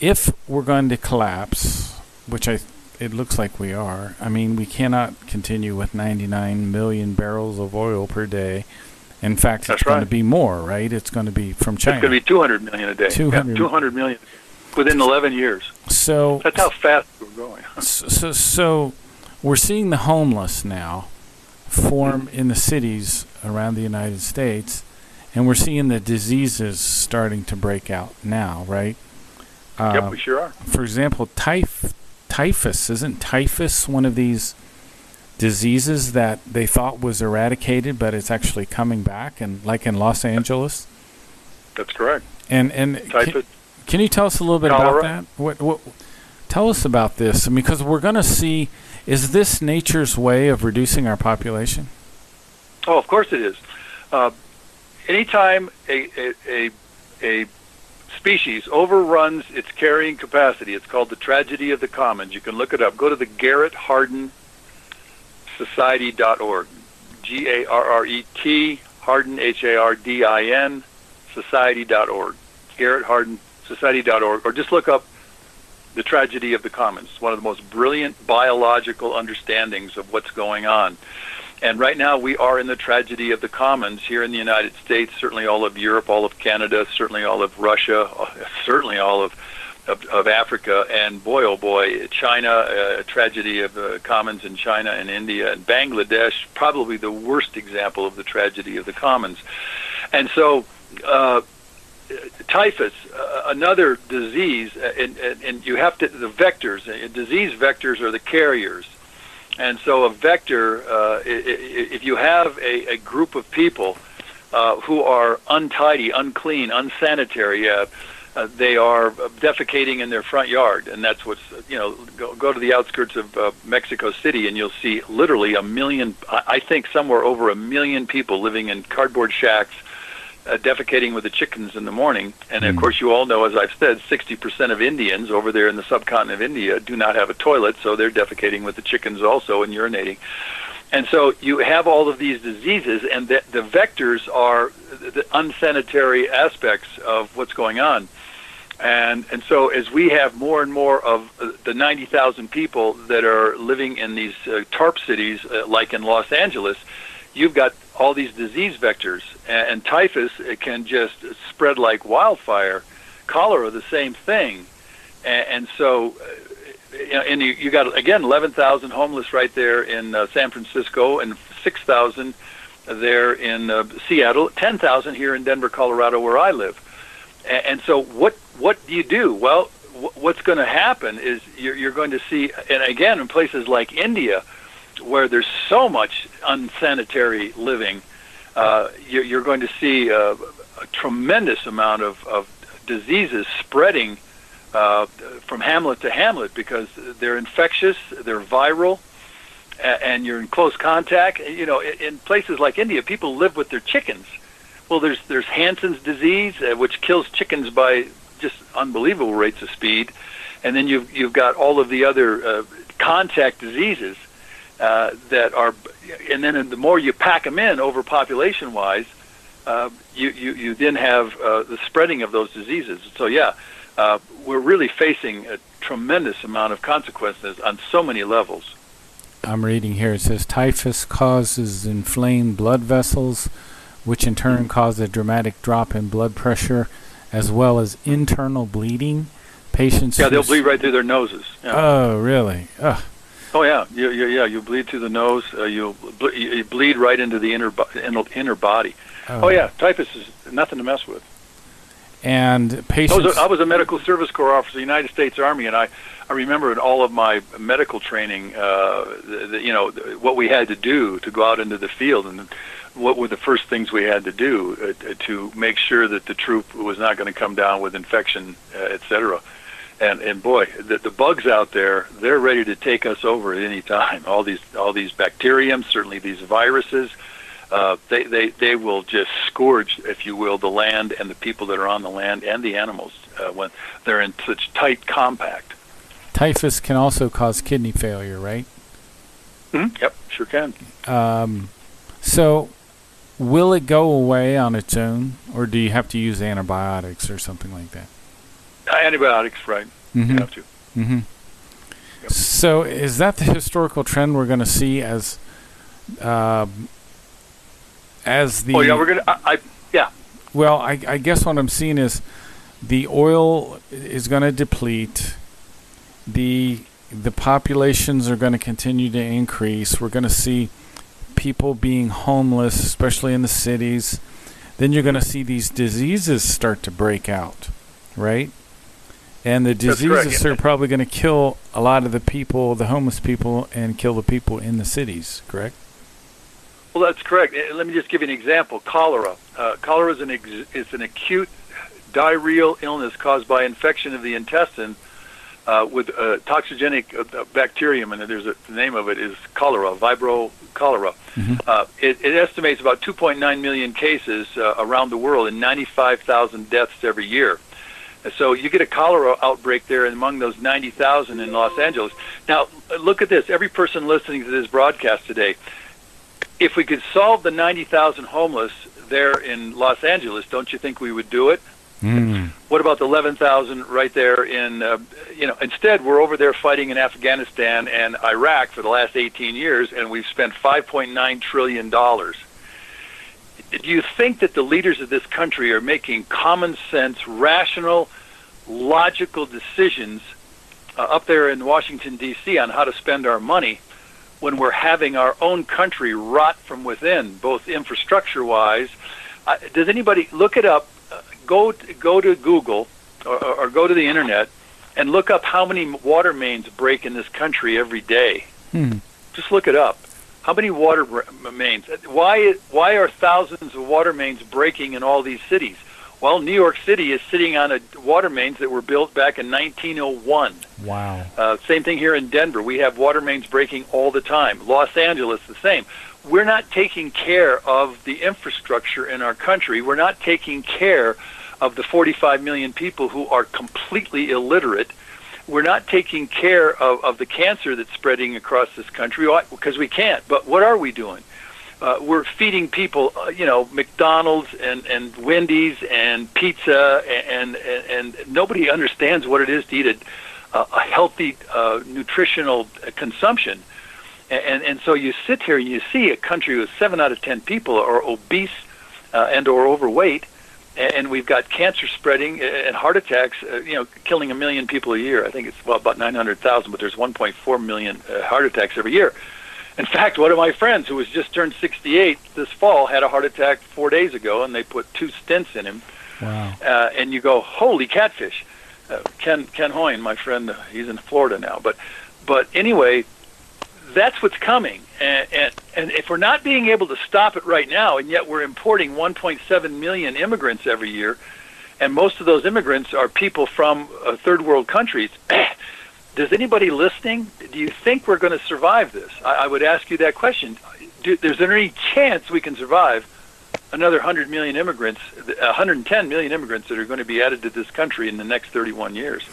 If we're going to collapse, which it looks like we are, I mean, we cannot continue with 99 million barrels of oil per day. In fact, it's going to be more, right? It's going to be from China. It's going to be 200 million a day. 200 million within 11 years. So that's how fast we're going. So we're seeing the homeless now form in the cities around the United States, and we're seeing the diseases starting to break out now, right? Yep, we sure are. For example, typhus. Isn't typhus one of these diseases that they thought was eradicated, but it's actually coming back, and like in Los Angeles? That's correct. And can you tell us a little bit about that? What tell us about this? I mean, because we're going to see, is this nature's way of reducing our population? Oh, of course it is. Anytime a species overruns its carrying capacity, it's called the tragedy of the commons. You can look it up. Go to the Garrett Hardin Society.org. Garret Hardin Hardin Society.org. Garrett Hardin Society.org, or just look up the tragedy of the commons. It's one of the most brilliant biological understandings of what's going on. And right now we are in the tragedy of the commons here in the United States, certainly all of Europe, all of Canada, certainly all of Russia, certainly all of Africa, and boy, oh boy, China, a tragedy of the commons in China and India, and Bangladesh, probably the worst example of the tragedy of the commons. And so typhus, another disease, and you have to, the vectors, disease vectors are the carriers. And so a vector, if you have a group of people who are untidy, unclean, unsanitary, they are defecating in their front yard, and that's what's, go to the outskirts of Mexico City, and you'll see literally 1 million, I think somewhere over 1 million people living in cardboard shacks, defecating with the chickens in the morning. And of course, you all know, as I've said, 60% of Indians over there in the subcontinent of India do not have a toilet, so they're defecating with the chickens also and urinating. And so you have all of these diseases, and the vectors are the unsanitary aspects of what's going on. And so as we have more and more of the 90,000 people that are living in these TARP cities, like in Los Angeles, you've got all these disease vectors, and typhus, it can just spread like wildfire. Cholera, the same thing. And so, and you got, again, 11,000 homeless right there in San Francisco, and 6,000 there in Seattle, 10,000 here in Denver, Colorado, where I live. And so what do you do? Well, what's going to happen is you're going to see, and again, in places like India, where there's so much unsanitary living, you're going to see a tremendous amount of diseases spreading from hamlet to hamlet, because they're infectious, they're viral, and you're in close contact. In places like India, people live with their chickens. Well, there's Hansen's disease, which kills chickens by just unbelievable rates of speed, and then you've got all of the other contact diseases that are, and then the more you pack them in, overpopulation wise, you then have the spreading of those diseases. So we're really facing a tremendous amount of consequences on so many levels. I'm reading here. It says typhus causes inflamed blood vessels, which in turn cause a dramatic drop in blood pressure, as well as internal bleeding. Patients. Yeah, they'll bleed right through their noses. Yeah. Oh, really? Ugh. Oh yeah, you bleed through the nose. You bleed right into the inner body. Oh yeah, typhus is nothing to mess with. And patients. I was a medical service corps officer in the United States Army, and I remember in all of my medical training, what we had to do to go out into the field, and what were the first things we had to do to make sure that the troop was not going to come down with infection, etc. And boy, the bugs out there, they're ready to take us over at any time. All these bacterium, certainly these viruses, they will just scourge, if you will, the land and the people that are on the land and the animals when they're in such tight compact. Typhus can also cause kidney failure, right? Mm-hmm. Yep, sure can. So, will it go away on its own, or do you have to use antibiotics or something like that? Antibiotics, right. Mm-hmm. You have to. Mm-hmm. Yep. So is that the historical trend we're going to see as the... Oh, yeah, we're going to... Yeah. Well, I guess what I'm seeing is the oil is going to deplete. The populations are going to continue to increase. We're going to see people being homeless, especially in the cities. Then you're going to see these diseases start to break out, right? And the diseases are probably going to kill a lot of the people, the homeless people, and kill the people in the cities, correct? Well, that's correct. Let me just give you an example. Cholera. Cholera is an acute diarrheal illness caused by infection of the intestine with toxigenic bacterium, and the name of it is cholera, vibrio cholera. Mm-hmm. It estimates about 2.9 million cases around the world and 95,000 deaths every year. So you get a cholera outbreak there among those 90,000 in Los Angeles. Now, look at this. Every person listening to this broadcast today, if we could solve the 90,000 homeless there in Los Angeles, don't you think we would do it? Mm. What about the 11,000 right there in, instead we're over there fighting in Afghanistan and Iraq for the last 18 years, and we've spent $5.9 trillion. Do you think that the leaders of this country are making common sense, rational, logical decisions up there in Washington, D.C. on how to spend our money when we're having our own country rot from within, both infrastructure-wise? Does anybody look it up? Go to Google or go to the Internet and look up how many water mains break in this country every day. Just look it up. How many water mains? Why are thousands of water mains breaking in all these cities? Well, New York City is sitting on water mains that were built back in 1901. Wow. Same thing here in Denver. We have water mains breaking all the time. Los Angeles, the same. We're not taking care of the infrastructure in our country. We're not taking care of the 45 million people who are completely illiterate. We're not taking care of the cancer that's spreading across this country because we can't. But what are we doing? We're feeding people, McDonald's and Wendy's and pizza, and nobody understands what it is to eat a healthy, nutritional consumption. And so you sit here and you see a country with 7 out of 10 people are obese and or overweight, and we've got cancer spreading and heart attacks, killing 1 million people a year. I think it's about 900,000, but there's 1.4 million heart attacks every year. In fact, one of my friends who has just turned 68 this fall had a heart attack 4 days ago, and they put 2 stents in him. Wow. And you go, holy catfish. Ken Hoyne, my friend, he's in Florida now. But anyway, that's what's coming. And if we're not being able to stop it right now, and yet we're importing 1.7 million immigrants every year, and most of those immigrants are people from third world countries, does anybody listening, do you think we're going to survive this? I would ask you that question. Is there any chance we can survive another 100 million immigrants, 110 million immigrants that are going to be added to this country in the next 31 years?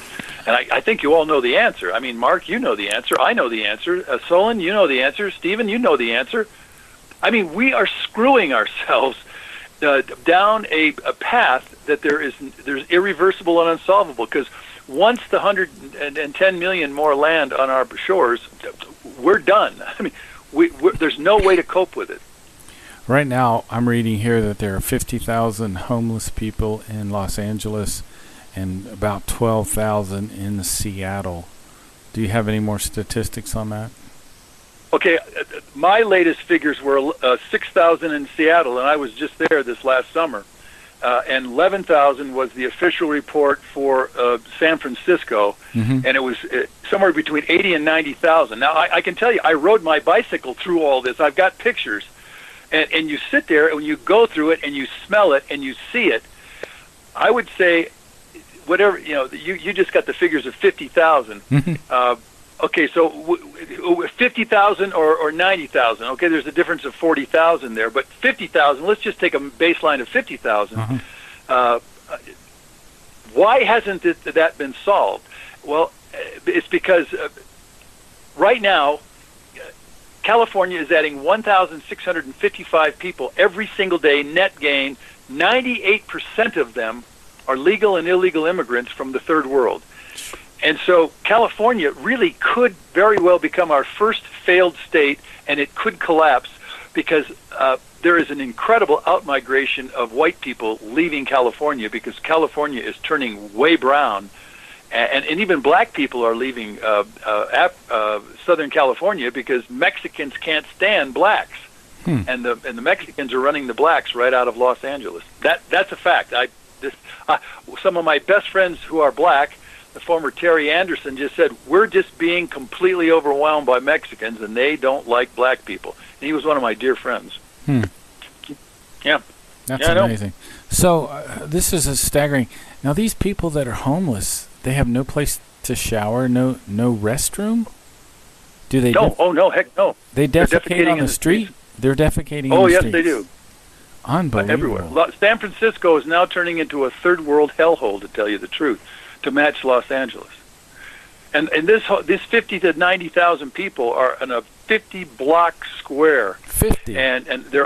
And I think you all know the answer. I mean, Mark, you know the answer. I know the answer. Solon, you know the answer. Stephen, you know the answer. I mean, we are screwing ourselves down a path that there's irreversible and unsolvable, because once the 110 million more land on our shores, we're done. I mean, there's no way to cope with it. Right now, I'm reading here that there are 50,000 homeless people in Los Angeles and about 12,000 in Seattle. Do you have any more statistics on that? Okay, my latest figures were 6,000 in Seattle, and I was just there this last summer. And 11,000 was the official report for San Francisco, and it was somewhere between 80 and 90,000. Now, I can tell you, I rode my bicycle through all this. I've got pictures. And you sit there, and you go through it, and you smell it, and you see it. I would say, whatever, you just got the figures of 50,000. Okay, so 50,000 or 90,000. Okay, there's a difference of 40,000 there, but 50,000. Let's just take a baseline of 50,000. Why hasn't that been solved? Well, it's because right now California is adding 1,655 people every single day, net gain. 98% of them are legal and illegal immigrants from the third world. And so California really could very well become our first failed state, and it could collapse because there is an incredible outmigration of white people leaving California, because California is turning way brown, and even black people are leaving Southern California because Mexicans can't stand blacks, and the Mexicans are running the blacks right out of Los Angeles. That's a fact. Some of my best friends who are black, the former Terry Anderson, just said, we're just being completely overwhelmed by Mexicans, and they don't like black people. And he was one of my dear friends. Yeah. That's amazing. So this is staggering. Now, these people that are homeless, they have no place to shower, no restroom? Do they? No. Oh, no. Heck no. They defecate on the street? They're defecating on the streets? Oh, yes, they do. Unbelievable. Everywhere. San Francisco is now turning into a third world hellhole, to tell you the truth, to match Los Angeles. And this 50 to 90,000 people are in a 50-block square. 50. And they're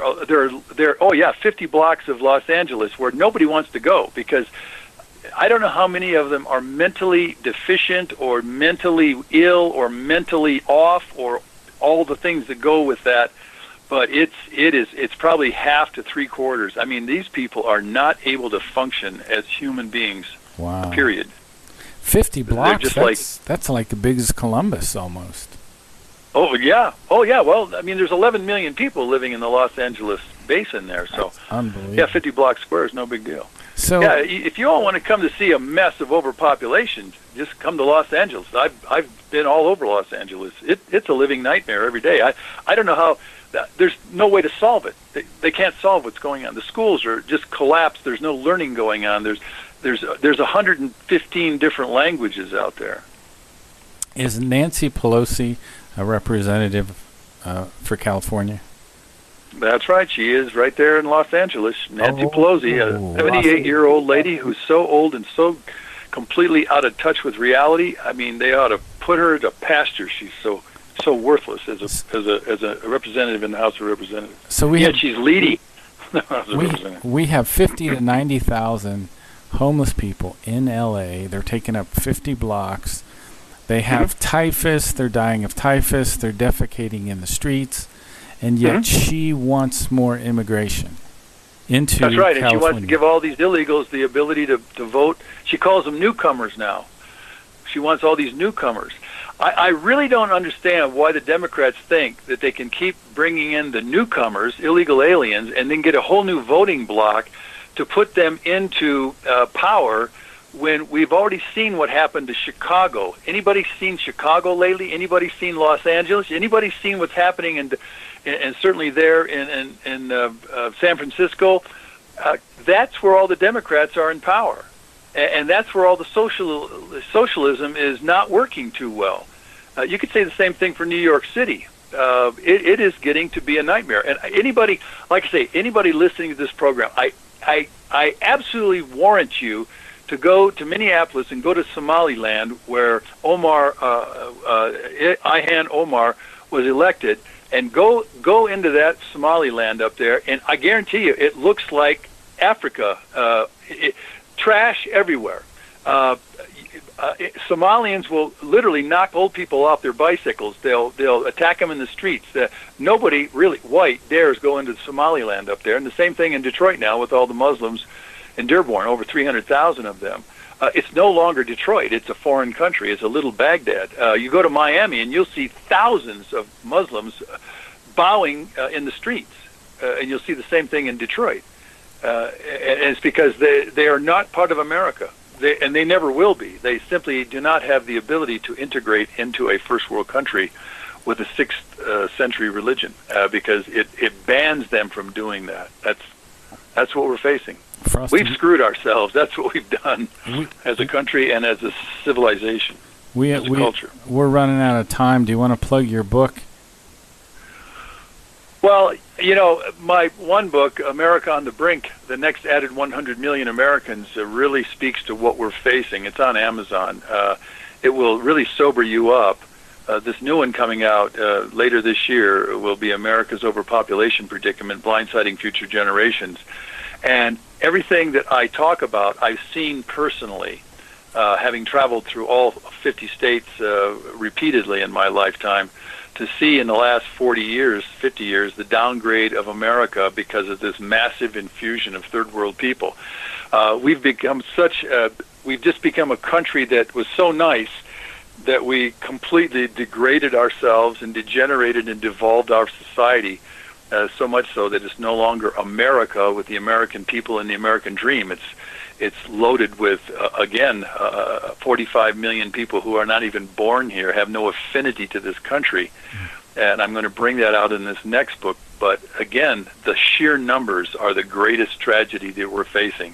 50 blocks of Los Angeles where nobody wants to go, because I don't know how many of them are mentally deficient or mentally ill or mentally off or all the things that go with that. But it's probably half to three-quarters. I mean, these people are not able to function as human beings. Wow. Period. 50 blocks. That's like the big as Columbus almost. Oh yeah. Well, I mean, there's 11 million people living in the Los Angeles basin there, so that's unbelievable. Yeah, 50 block square is no big deal. So yeah, if you all want to come to see a mess of overpopulation, just come to Los Angeles. I've been all over Los Angeles. It's a living nightmare every day. I don't know how. There's no way to solve it. They can't solve what's going on. The schools are just collapsed. There's no learning going on. There's 115 different languages out there. Is Nancy Pelosi a representative for California? That's right. She is right there in Los Angeles. Nancy Pelosi, a 78-year-old lady who's so old and so completely out of touch with reality. I mean, they ought to put her to pasture. She's so worthless as a representative in the House of Representatives. So she's leading. We have 50 to 90,000 homeless people in LA. They're taking up 50 blocks. They have typhus. They're dying of typhus. They're defecating in the streets. And yet she wants more immigration into That's right, California. and she wants to give all these illegals the ability to vote. She calls them newcomers now. She wants all these newcomers. I really don't understand why the Democrats think that they can keep bringing in the newcomers, illegal aliens, and then get a whole new voting bloc to put them into power when we've already seen what happened to Chicago. Anybody seen Chicago lately? Anybody seen Los Angeles? Anybody seen what's happening and certainly there in San Francisco? That's where all the Democrats are in power. And that's where all the socialism is not working too well. You could say the same thing for New York City. It is getting to be a nightmare. And anybody, like I say, anybody listening to this program, I absolutely warrant you to go to Minneapolis and go to Somaliland, where Ilhan Omar was elected, and go into that Somaliland up there, and I guarantee you, it looks like Africa. Trash everywhere. Somalians will literally knock old people off their bicycles. They'll attack them in the streets. Nobody really white dares go into Somaliland up there. And the same thing in Detroit now with all the Muslims in Dearborn, over 300,000 of them. It's no longer Detroit. It's a foreign country. It's a little Baghdad. You go to Miami and you'll see thousands of Muslims bowing in the streets. And you'll see the same thing in Detroit. And it's because they are not part of America, and they never will be. They simply do not have the ability to integrate into a first world country with a 6th century religion, because it bans them from doing that. That's what we're facing. We've screwed ourselves. That's what we've done as a country and as a civilization, as a culture. We're running out of time. Do you want to plug your book? Well, you know, my one book, America on the Brink, The Next Added 100 Million Americans, really speaks to what we're facing. It's on Amazon. It will really sober you up. This new one coming out later this year will be America's Overpopulation Predicament, Blindsiding Future Generations. And everything that I talk about, I've seen personally, having traveled through all 50 states repeatedly in my lifetime, to see in the last 40 years, 50 years, the downgrade of America because of this massive infusion of third world people. We've just become a country that was so nice that we completely degraded ourselves and degenerated and devolved our society, so much so that it's no longer America with the American people and the American dream. It's loaded with, 45 million people who are not even born here, have no affinity to this country. And I'm going to bring that out in this next book. But again, the sheer numbers are the greatest tragedy that we're facing.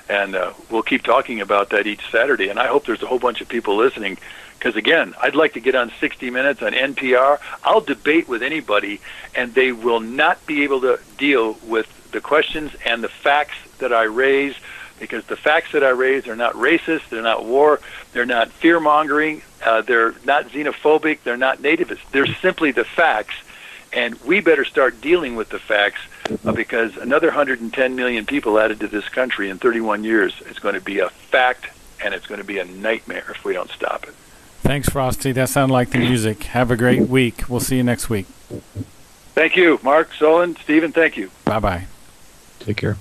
And we'll keep talking about that each Saturday. And I hope there's a whole bunch of people listening, because, again, I'd like to get on 60 Minutes on NPR. I'll debate with anybody, and they will not be able to deal with the questions and the facts that I raise, because the facts that I raise are not racist, they're not war, they're not fear-mongering, they're not xenophobic, they're not nativist. They're simply the facts, and we better start dealing with the facts, because another 110 million people added to this country in 31 years is going to be a fact, and it's going to be a nightmare if we don't stop it. Thanks, Frosty. That sounded like the music. Have a great week. We'll see you next week. Thank you, Mark, Solon, Stephen, thank you. Bye-bye. Take care.